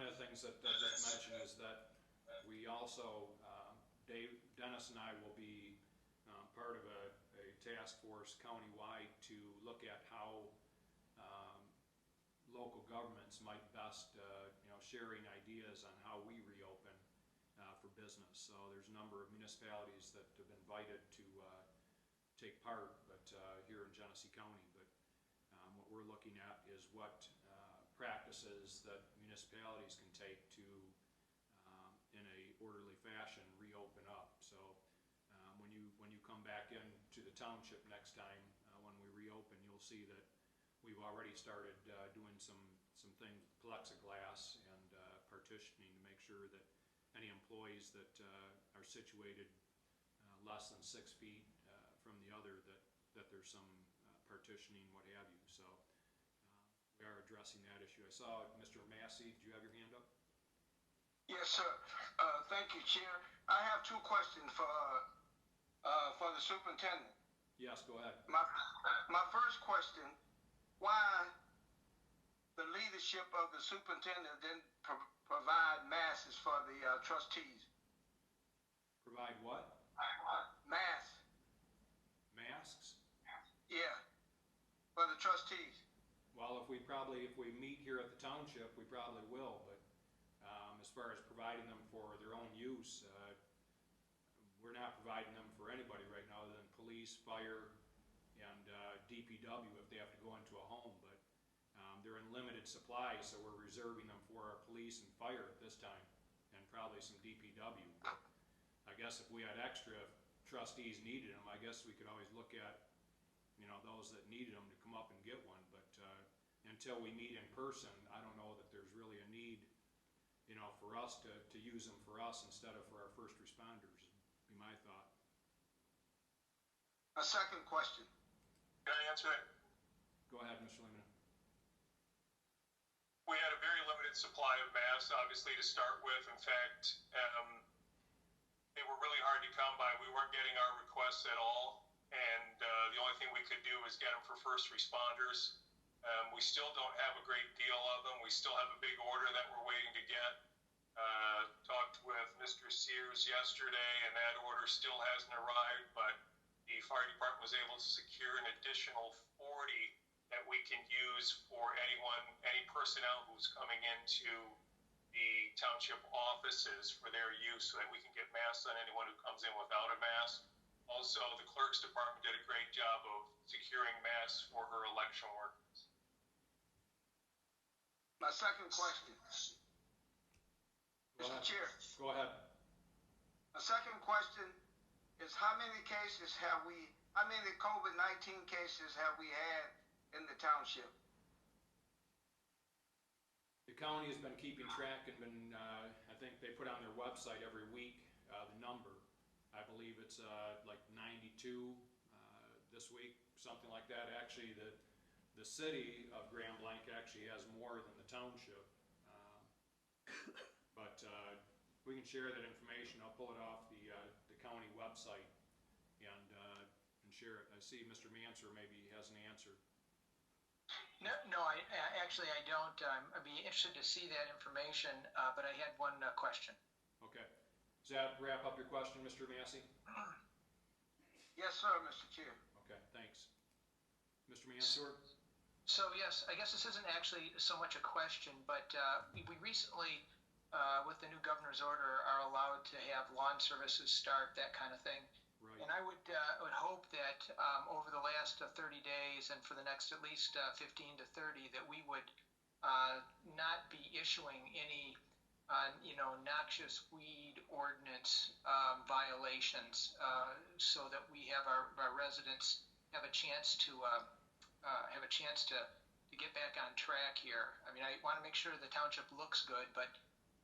of the things that I just mentioned is that we also, Dennis and I will be part of a task force countywide to look at how local governments might best, sharing ideas on how we reopen for business. So there's a number of municipalities that have been invited to take part, but here in Genesee County. But what we're looking at is what practices that municipalities can take to, in a orderly fashion, reopen up. So when you come back into the township next time, when we reopen, you'll see that we've already started doing some things with plexiglass and partitioning to make sure that any employees that are situated less than 6 feet from the other, that there's some partitioning, what have you. So we are addressing that issue. I saw Mr. Massey. Did you have your hand up? Yes, sir. Thank you, Chair. I have two questions for the superintendent. Yes, go ahead. My first question: why the leadership of the superintendent didn't provide masks for the trustees? Provide what? Masks. Masks? Yeah, for the trustees. Well, if we meet here at the township, we probably will, but as far as providing them for their own use, we're not providing them for anybody right now other than police, fire, and DPW if they have to go into a home, but they're in limited supply, so we're reserving them for our police and fire at this time, and probably some DPW. But I guess if we had extra, if trustees needed them, I guess we could always look at, those that needed them to come up and get one, but until we meet in person, I don't know that there's really a need, for us to use them for us instead of for our first responders, would be my thought. A second question. Can I answer that? Go ahead, Mr. Lehman. We had a very limited supply of masks, obviously, to start with. In fact, they were really hard to come by. We weren't getting our requests at all, and the only thing we could do was get them for first responders. We still don't have a great deal of them. We still have a big order that we're waiting to get. Talked with Mr. Sears yesterday, and that order still hasn't arrived, but the fire department was able to secure an additional 40 that we can use for any personnel who's coming into the township offices for their use, so that we can get masks on anyone who comes in without a mask. Also, the clerk's department did a great job of securing masks for her election workers. My second question. Mr. Chair. Go ahead. My second question is how many COVID-19 cases have we had in the township? The county has been keeping track and been, I think they put on their website every week the number. I believe it's like 92 this week, something like that. Actually, the city of Grand Blanc actually has more than the township. But we can share that information. I'll pull it off the county website and share it. I see Mr. Manser maybe has an answer. No, I don't. I'd be interested to see that information, but I had one question. Okay. Does that wrap up your question, Mr. Massey? Yes, sir, Mr. Chair. Okay, thanks. Mr. Mansour? So yes, I guess this isn't actually so much a question, but we recently, with the new governor's order, are allowed to have lawn services start, that kind of thing. Right. And I would hope that over the last 30 days and for the next at least 15 to 30, that we would not be issuing any noxious weed ordinance violations, so that we have our residents have a chance to get back on track here. I mean, I want to make sure the township looks good, but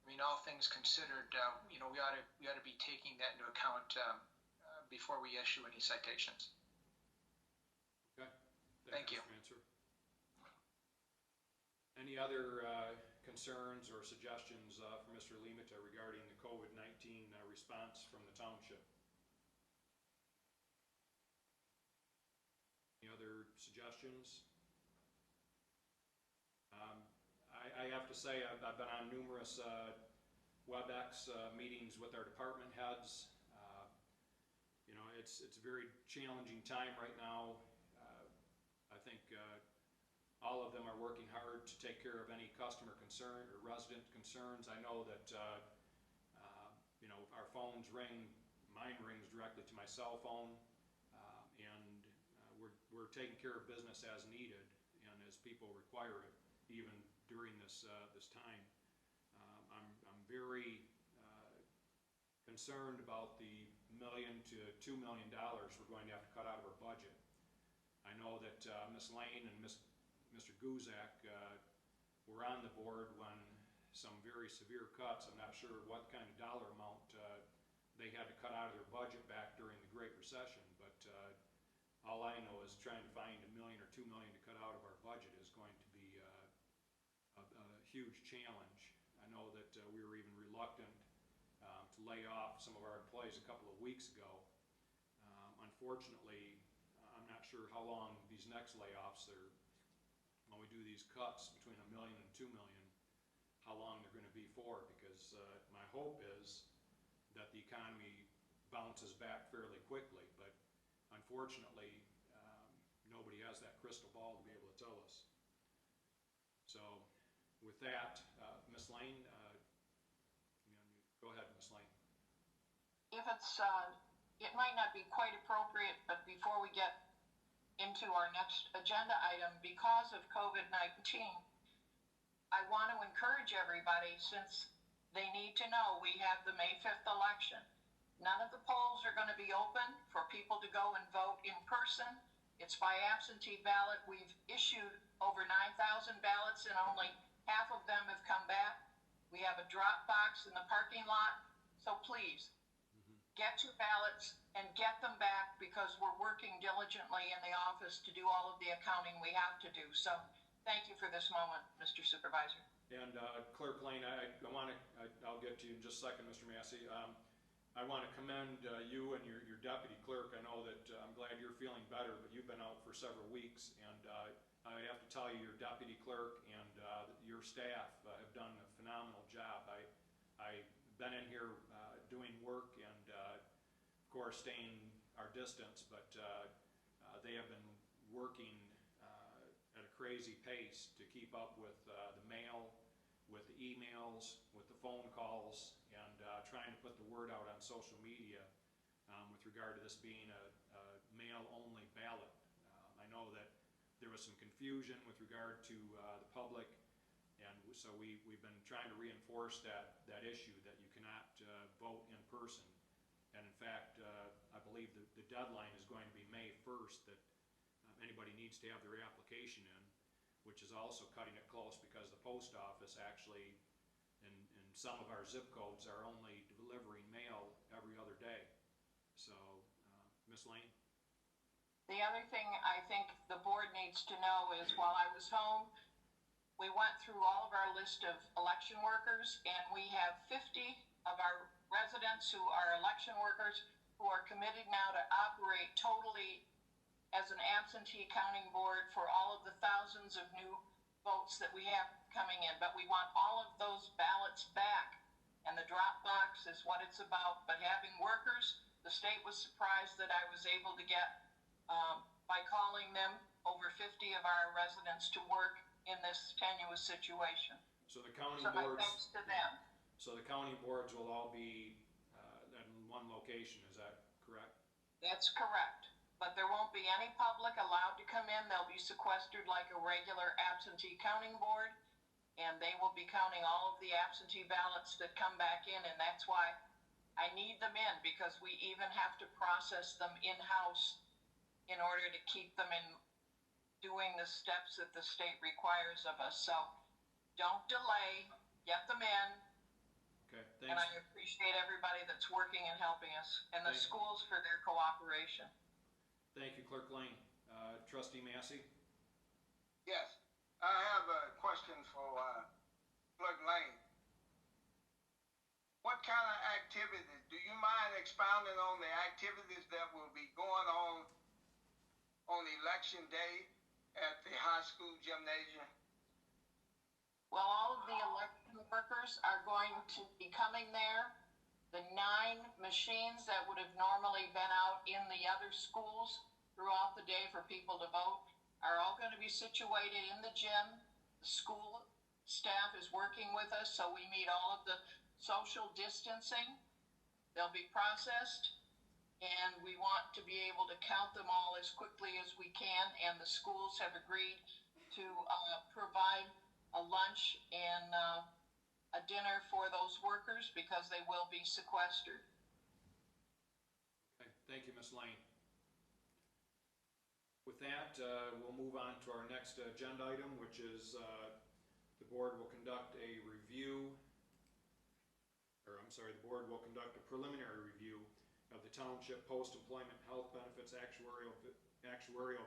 I mean, all things considered, we ought to be taking that into account before we issue any citations. Okay. Thank you. Mr. Mansour. Any other concerns or suggestions from Mr. Limita regarding the COVID-19 response from the township? Any other suggestions? I have to say I've been on numerous WebEx meetings with our department heads. You know, it's a very challenging time right now. I think all of them are working hard to take care of any customer concern or resident concerns. I know that you know, our phones ring. Mine rings directly to my cell phone, and we're taking care of business as needed and as people require it, even during this time. I'm very concerned about the $1 million to $2 million we're going to have to cut out of our budget. I know that Ms. Lane and Mr. Guzak were on the board when some very severe cuts. I'm not sure what kind of dollar amount they had to cut out of their budget back during the Great Recession, but all I know is trying to find $1 million or $2 million to cut out of our budget is going to be a huge challenge. I know that we were even reluctant to lay off some of our employees a couple of weeks ago. Unfortunately, I'm not sure how long these next layoffs are, when we do these cuts between $1 million and $2 million, how long they're going to be for, because my hope is that the economy bounces back fairly quickly, but unfortunately, nobody has that crystal ball to be able to tell us. So with that, Ms. Lane, go ahead, Ms. Lane. If it's, it might not be quite appropriate, but before we get into our next agenda item, because of COVID-19, I want to encourage everybody, since they need to know we have the May 5th election. None of the polls are going to be open for people to go and vote in person. It's by absentee ballot. We've issued over 9,000 ballots and only half of them have come back. We have a drop box in the parking lot. So please, get your ballots and get them back, because we're working diligently in the office to do all of the accounting we have to do. So thank you for this moment, Mr. Supervisor. And Clerk Lane, I'll get to you in just a second, Mr. Massey. I want to commend you and your deputy clerk. I know that I'm glad you're feeling better, but you've been out for several weeks, and I have to tell you, your deputy clerk and your staff have done a phenomenal job. I've been in here doing work and, of course, staying our distance, but they have been working at a crazy pace to keep up with the mail, with the emails, with the phone calls, and trying to put the word out on social media with regard to this being a mail-only ballot. I know that there was some confusion with regard to the public, and so we've been trying to reinforce that issue, that you cannot vote in person. And in fact, I believe the deadline is going to be May 1st, that anybody needs to have their application in, which is also cutting it close, because the post office actually, in some of our zip codes, are only delivering mail every other day. So, Ms. Lane? The other thing I think the board needs to know is, while I was home, we went through all of our list of election workers, and we have 50 of our residents who are election workers who are committed now to operate totally as an absentee counting board for all of the thousands of new votes that we have coming in. But we want all of those ballots back, and the drop box is what it's about. But having workers, the state was surprised that I was able to get, by calling them, over 50 of our residents to work in this tenuous situation. So the county So my boards, thanks to them. so the county boards will all be in one location, is that correct? That's correct. But there won't be any public allowed to come in. They'll be sequestered like a regular absentee counting board, and they will be counting all of the absentee ballots that come back in, and that's why I need them in, because we even have to process them in-house in order to keep them in doing the steps that the state requires of us. So don't delay, get them in. Okay, And I thanks. appreciate everybody that's working and helping us, and the Thanks. schools for their cooperation. Thank you, Clerk Lane. Trustee Massey? Yes, I have a question for Lane. What kind of activities? Do you mind expounding on the activities that will be going on election day at the high school gymnasium? Well, all of the election workers are going to be coming there. The 9 machines that would have normally been out in the other schools throughout the day for people to vote are all going to be situated in the gym. The school staff is working with us, so we meet all of the social distancing. They'll be processed, and we want to be able to count them all as quickly as we can, and the schools have agreed to provide a lunch and a dinner for those workers because they will be sequestered. Okay, thank you, Ms. Lane. With that, we'll move on to our next agenda item, which is the board will conduct a the preliminary review of the township post-employment health benefits actuarial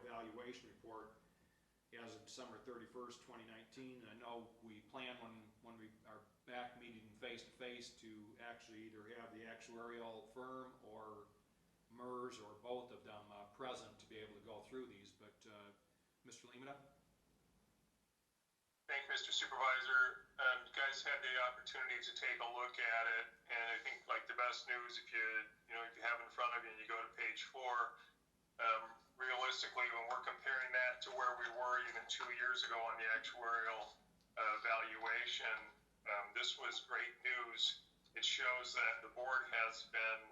valuation report as of December 31st, 2019. And I know we plan when we are back meeting face-to-face to actually either have the actuarial firm or MERS or both of them present to be able to go through these. But Mr. Limita? Thank you, Mr. Supervisor. You guys had the opportunity to take a look at it, and I think like the best news, if you have in front of you and you go to page 4, realistically, when we're comparing that to where we were even 2 years ago on the actuarial valuation, this was great news. It shows that the board has been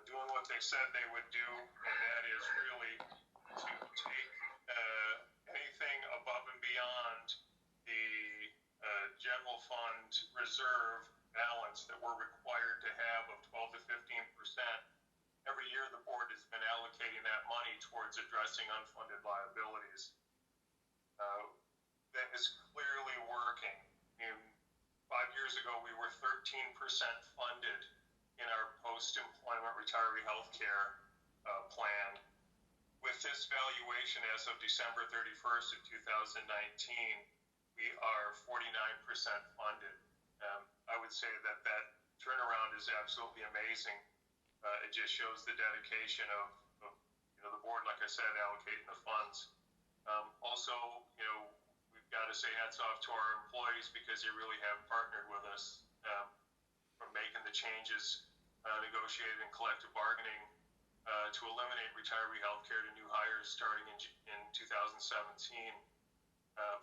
doing what they said they would do, and that is really to take anything above and beyond the general fund reserve balance that we're required to have of 12 to 15%. Every year the board has been allocating that money towards addressing unfunded liabilities. That is clearly working. 5 years ago we were 13% funded in our post-employment retiree health care plan. With this valuation as of December 31st of 2019, we are 49% funded. I would say that turnaround is absolutely amazing. It just shows the dedication of the board, like I said, allocating the funds. Also, we've got to say hats off to our employees because they really have partnered with us from making the changes negotiated in collective bargaining to eliminate retiree health care to new hires starting in 2017.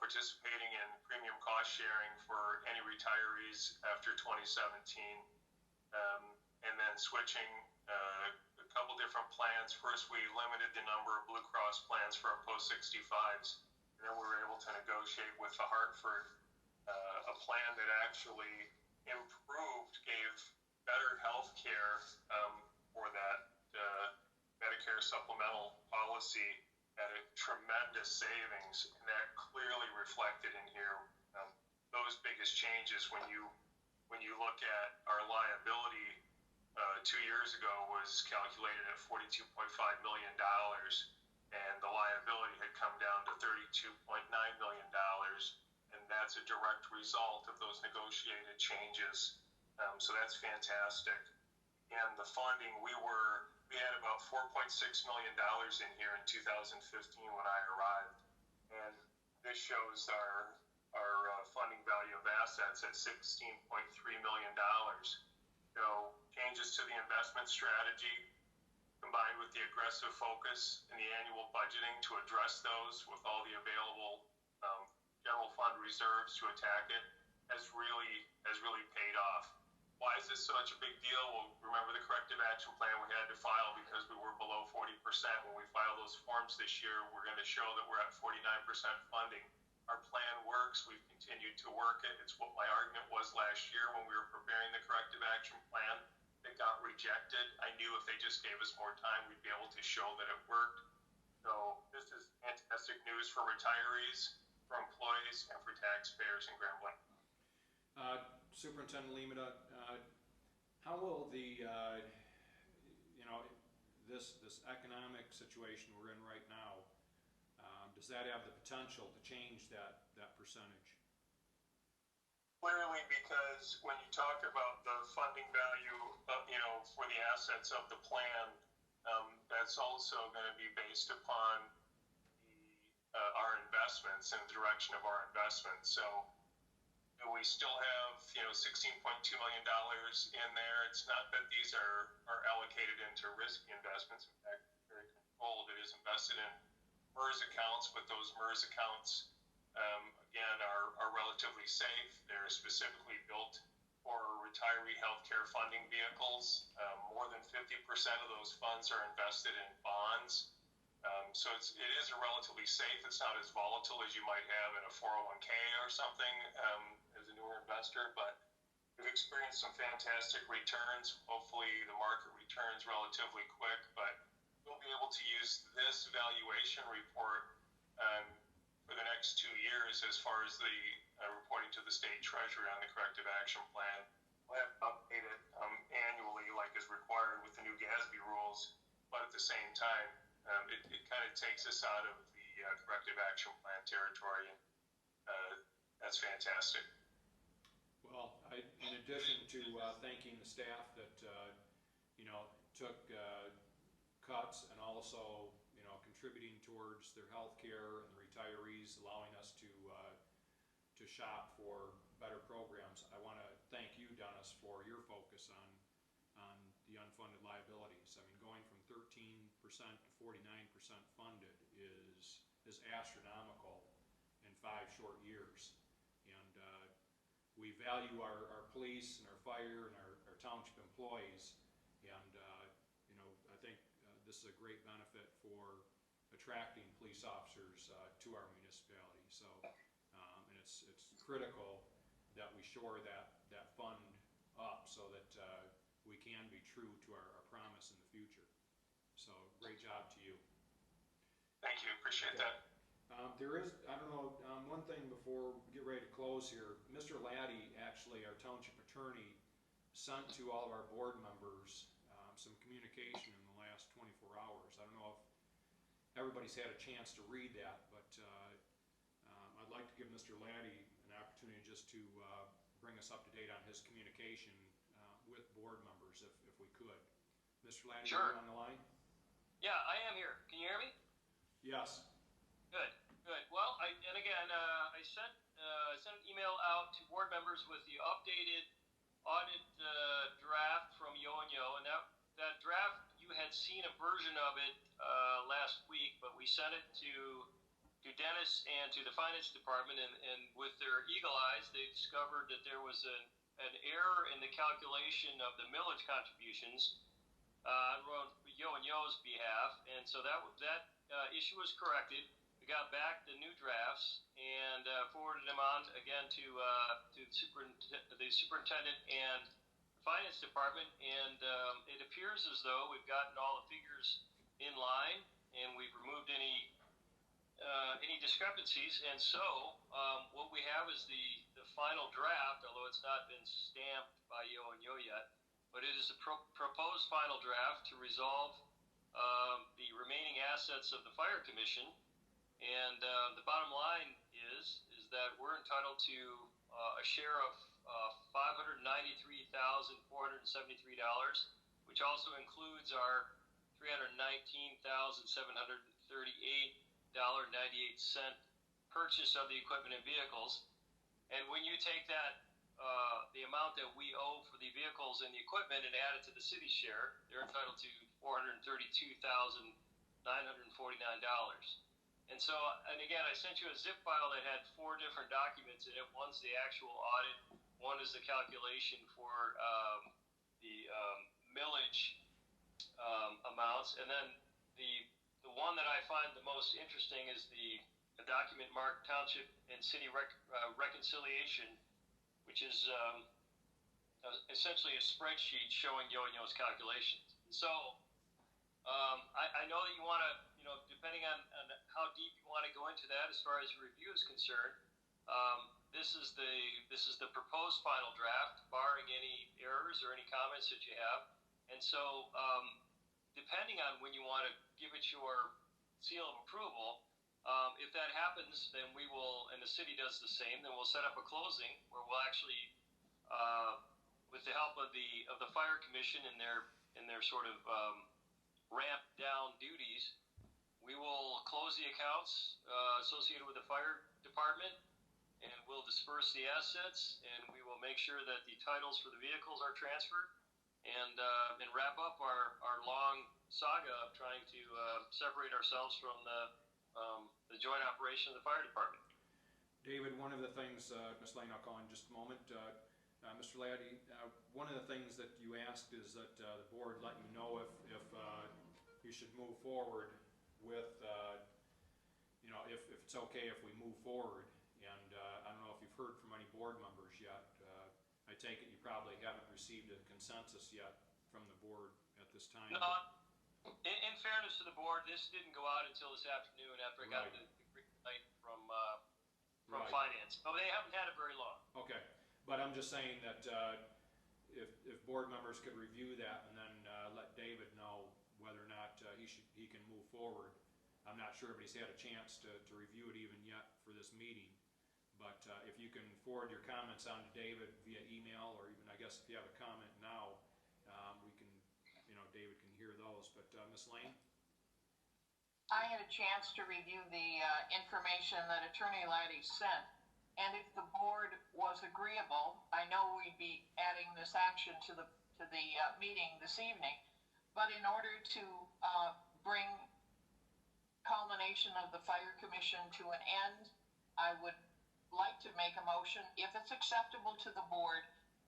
Participating in premium cost sharing for any retirees after 2017, and then switching a couple different plans. First, we limited the number of Blue Cross plans for our post-65s, and then we were able to negotiate with the Hartford a plan that actually gave better health care for that Medicare supplemental policy at a tremendous savings, and that clearly reflected in here. Those biggest changes when you look at our liability 2 years ago was calculated at $42.5 million, and the liability had come down to $32.9 million, and that's a direct result of those negotiated changes. So that's fantastic. And the funding, we had about $4.6 million in here in 2015 when I arrived, and this shows our funding value of assets at $16.3 million. So changes to the investment strategy combined with the aggressive focus in the annual budgeting to address those with all the available general fund reserves to attack it has really paid off. Why is this such a big deal? Well, remember the corrective action plan we had to file because we were below 40%. When we file those forms this year, we're going to show that we're at 49% funding. Our plan works. We've continued to work it. It's what my argument was last year when we were preparing the corrective action plan. It got rejected. I knew if they just gave us more time, we'd be able to show that it worked. So this is fantastic news for retirees, for employees, and for taxpayers in Grand Blanc. Superintendent Limita, how will the this economic situation we're in right now, does that have the potential to change that percentage? clearly, because when you talk about the funding value of, for the assets of the plan, that's also going to be based upon our investments and the direction of our investments. So we still have, $16.2 million in there. It's not that these are allocated into risky investments. In fact, very controlled. It is invested in MERS accounts, but those MERS accounts, again, are relatively safe. They're specifically built for retiree healthcare funding vehicles. More than 50% of those funds are invested in bonds. So it is a relatively safe. It's not as volatile as you might have in a 401k or something as a newer investor, but we've experienced some fantastic returns. Hopefully the market returns relatively quick, but we'll be able to use this valuation report for the next 2 years as far as the reporting to the state treasury on the corrective action plan. We'll have to update it annually like is required with the new GASB rules, but at the same time, it kind of takes us out of the corrective action plan territory, and that's fantastic. Well, in addition to thanking the staff that took cuts and also contributing towards their health care and the retirees, allowing us to shop for better programs, I want to thank you, Dennis, for your focus on the unfunded liabilities. I mean, going from 13% to 49% funded is astronomical in 5 short years. And we value our police and our fire and our township employees. And, I think this is a great benefit for attracting police officers to our municipality. So, and it's critical that we shore that fund up so that we can be true to our promise in the future. So great job to you. Thank you. Appreciate that. There is, I don't know, one thing before we get ready to close here. Mr. Laddie, actually, our township attorney, sent to all of our board members some communication in the last 24 hours. I don't know if everybody's had a chance to read that, but I'd like to give Mr. Laddie an opportunity just to bring us up to date on his communication with board members, if we could. Mr. Laddie, Sure. Are you on the line? Yeah, I am here. Can you hear me? Yes. Good. Well, I sent an email out to board members with the updated audit draft from Yo and Yo, and that draft, you had seen a version of it last week, but we sent it to Dennis and to the finance department, and with their eagle eyes, they discovered that there was an error in the calculation of the millage contributions on Yo and Yo's behalf, and so that issue was corrected. We got back the new drafts and forwarded them on again to the superintendent and the finance department, and it appears as though we've gotten all the figures in line, and we've removed any discrepancies. And so what we have is the final draft, although it's not been stamped by Yo and Yo yet, but it is a proposed final draft to resolve the remaining assets of the fire commission. And the bottom line is that we're entitled to a share of $593,473, which also includes our $319,738.98 purchase of the equipment and vehicles. And when you take that, the amount that we owe for the vehicles and the equipment, and add it to the city share, they're entitled to $432,949. And so, and again, I sent you a zip file that had 4 different documents in it. One's the actual audit, one is the calculation for the millage amounts, and then the one that I find the most interesting is the document marked Township and City Reconciliation, which is essentially a spreadsheet showing Yo and Yo's calculations. And so I know that you want to, depending on how deep you want to go into that as far as your review is concerned, this is the proposed final draft, barring any errors or any comments that you have. And so depending on when you want to give it your seal of approval, If that happens, then we will, and the city does the same, then we'll set up a closing where we'll actually, with the help of the fire commission and their sort of ramp down duties, we will close the accounts associated with the fire department, and we'll disperse the assets, and we will make sure that the titles for the vehicles are transferred, and wrap up our long saga of trying to separate ourselves from the joint operation of the fire department. David, one of the things, Ms. Lane, I'll call in just a moment. Mr. Laddie, one of the things that you asked is that the board let you know if you should move forward with, if it's okay if we move forward. And I don't know if you've heard from any board members yet. I take it you probably haven't received a consensus yet from the board at this time. No, in fairness to the board, this didn't go out until this afternoon after I got the green light from finance. Oh, they haven't had it very long. Okay, but I'm just saying that if board members could review that and then let David know whether or not he can move forward. I'm not sure everybody's had a chance to review it even yet for this meeting. But if you can forward your comments on to David via email, or even, I guess, if you have a comment now, we can, David can hear those. But Ms. Lane? I had a chance to review the information that Attorney Laddie sent, and if the board was agreeable, I know we'd be adding this action to the meeting this evening, but in order to bring culmination of the fire commission to an end, I would like to make a motion, if it's acceptable to the board,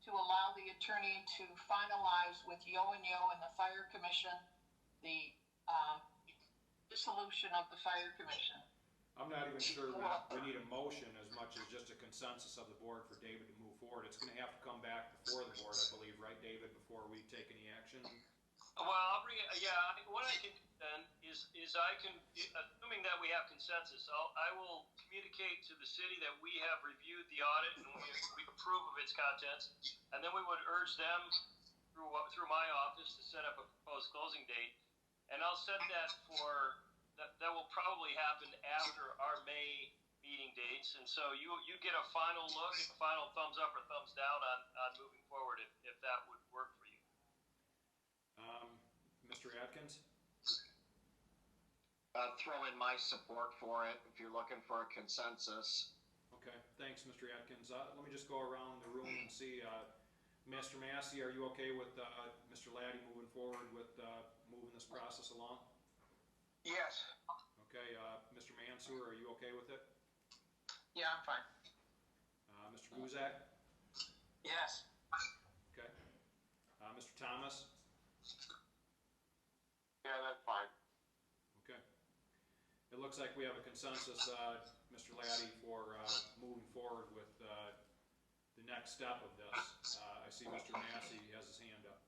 to allow the attorney to finalize with Yo and Yo and the fire commission the dissolution of the fire commission. I'm not even sure we need a motion as much as just a consensus of the board for David to move forward. It's going to have to come back before the board, I believe, right, David, before we take any action? Well, I'll bring it. Yeah, what I can do then is I can, assuming that we have consensus, I will communicate to the city that we have reviewed the audit and we approve of its contents, and then we would urge them through my office to set up a proposed closing date, and I'll set that for that will probably happen after our May meeting dates, and so you get a final look, a final thumbs up or thumbs down on moving forward if that would work for you. Mr. Atkins? Throw in my support for it if you're looking for a consensus. Okay, thanks, Mr. Atkins. Let me just go around the room and see. Mr. Massey, are you okay with Mr. Laddie moving forward with moving this process along? Yes. Okay, Mr. Mansour, are you okay with it? Yeah, I'm fine. Mr. Guzak? Yes. Okay. Mr. Thomas? Yeah, that's fine. Okay. It looks like we have a consensus, Mr. Laddie, for moving forward with the next step of this. I see Mr. Massey has his hand up.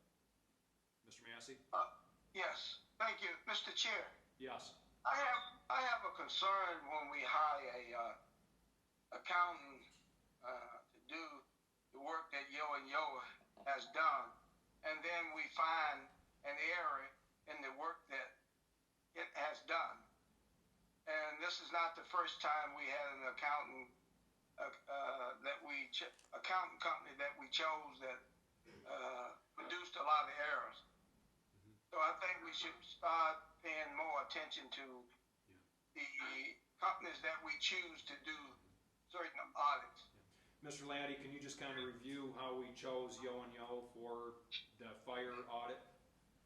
Mr. Massey? Yes. Thank you, Mr. Chair. Yes. I have a concern when we hire a accountant to do the work that Yo and Yo has done, and then we find an error in the work that it has done. And this is not the first time we had an accountant accountant company that we chose that produced a lot of errors. So I think we should start paying more attention to the companies that we choose to do certain audits. Mr. Laddie, can you just kind of review how we chose Yo and Yo for the fire audit?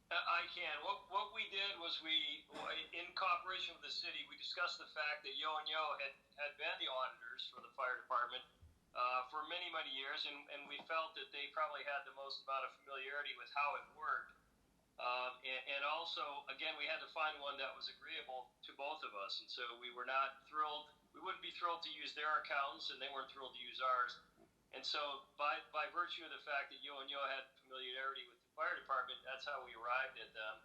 I can. What we did was in cooperation with the city, we discussed the fact that Yo and Yo had been the auditors for the fire department for many, many years, and we felt that they probably had the most amount of familiarity with how it worked. And also, again, we had to find one that was agreeable to both of us, and so we were not thrilled. We wouldn't be thrilled to use their accountants, and they weren't thrilled to use ours. And so, by virtue of the fact that Yo and Yo had familiarity with the fire department, that's how we arrived at them.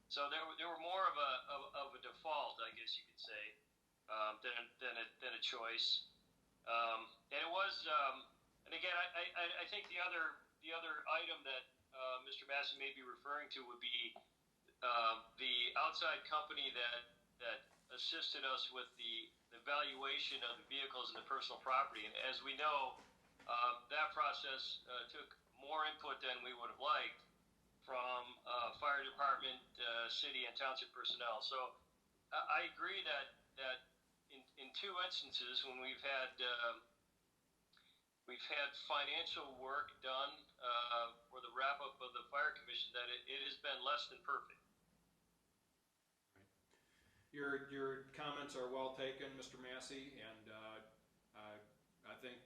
So there were more of a default, I guess you could say, than a choice. And it was, and again, I think the other item that Mr. Massey may be referring to would be the outside company that that assisted us with the valuation of the vehicles and the personal property. And as we know, that process took more input than we would have liked from fire department, city, and township personnel. So I agree that in two instances when we've had financial work done for the wrap up of the fire commission, that it has been less than perfect. Your comments are well taken, Mr. Massey, and I think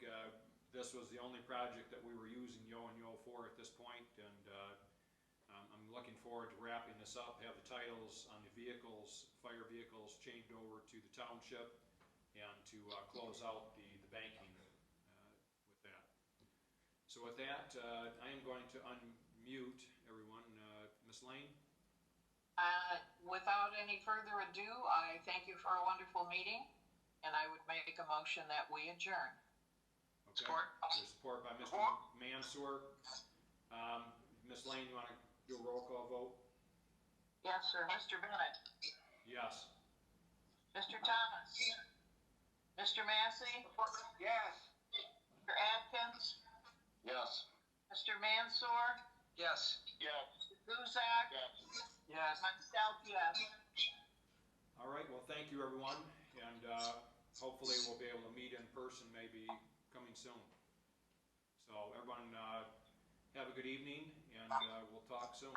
this was the only project that we were using Yo-and-Yo for at this point, and I'm looking forward to wrapping this up, have the titles on the vehicles, fire vehicles, changed over to the township, and to close out the banking with that. So with that, I am going to unmute everyone. Ms. Lane? Without any further ado, I thank you for a wonderful meeting, and I would make a motion that we adjourn. Okay. There's support by Mr. Mansour. Ms. Lane, you want to do a roll call vote? Yes, sir. Mr. Bennett? Yes. Mr. Thomas? Mr. Massey? Yes. Mr. Atkins? Yes. Mr. Mansour? Yes. Yes. Mr. Guzak? Yes. Yes. Myself, yes. All right. Well, thank you, everyone, and hopefully we'll be able to meet in person maybe coming soon. So everyone, have a good evening, and we'll talk soon.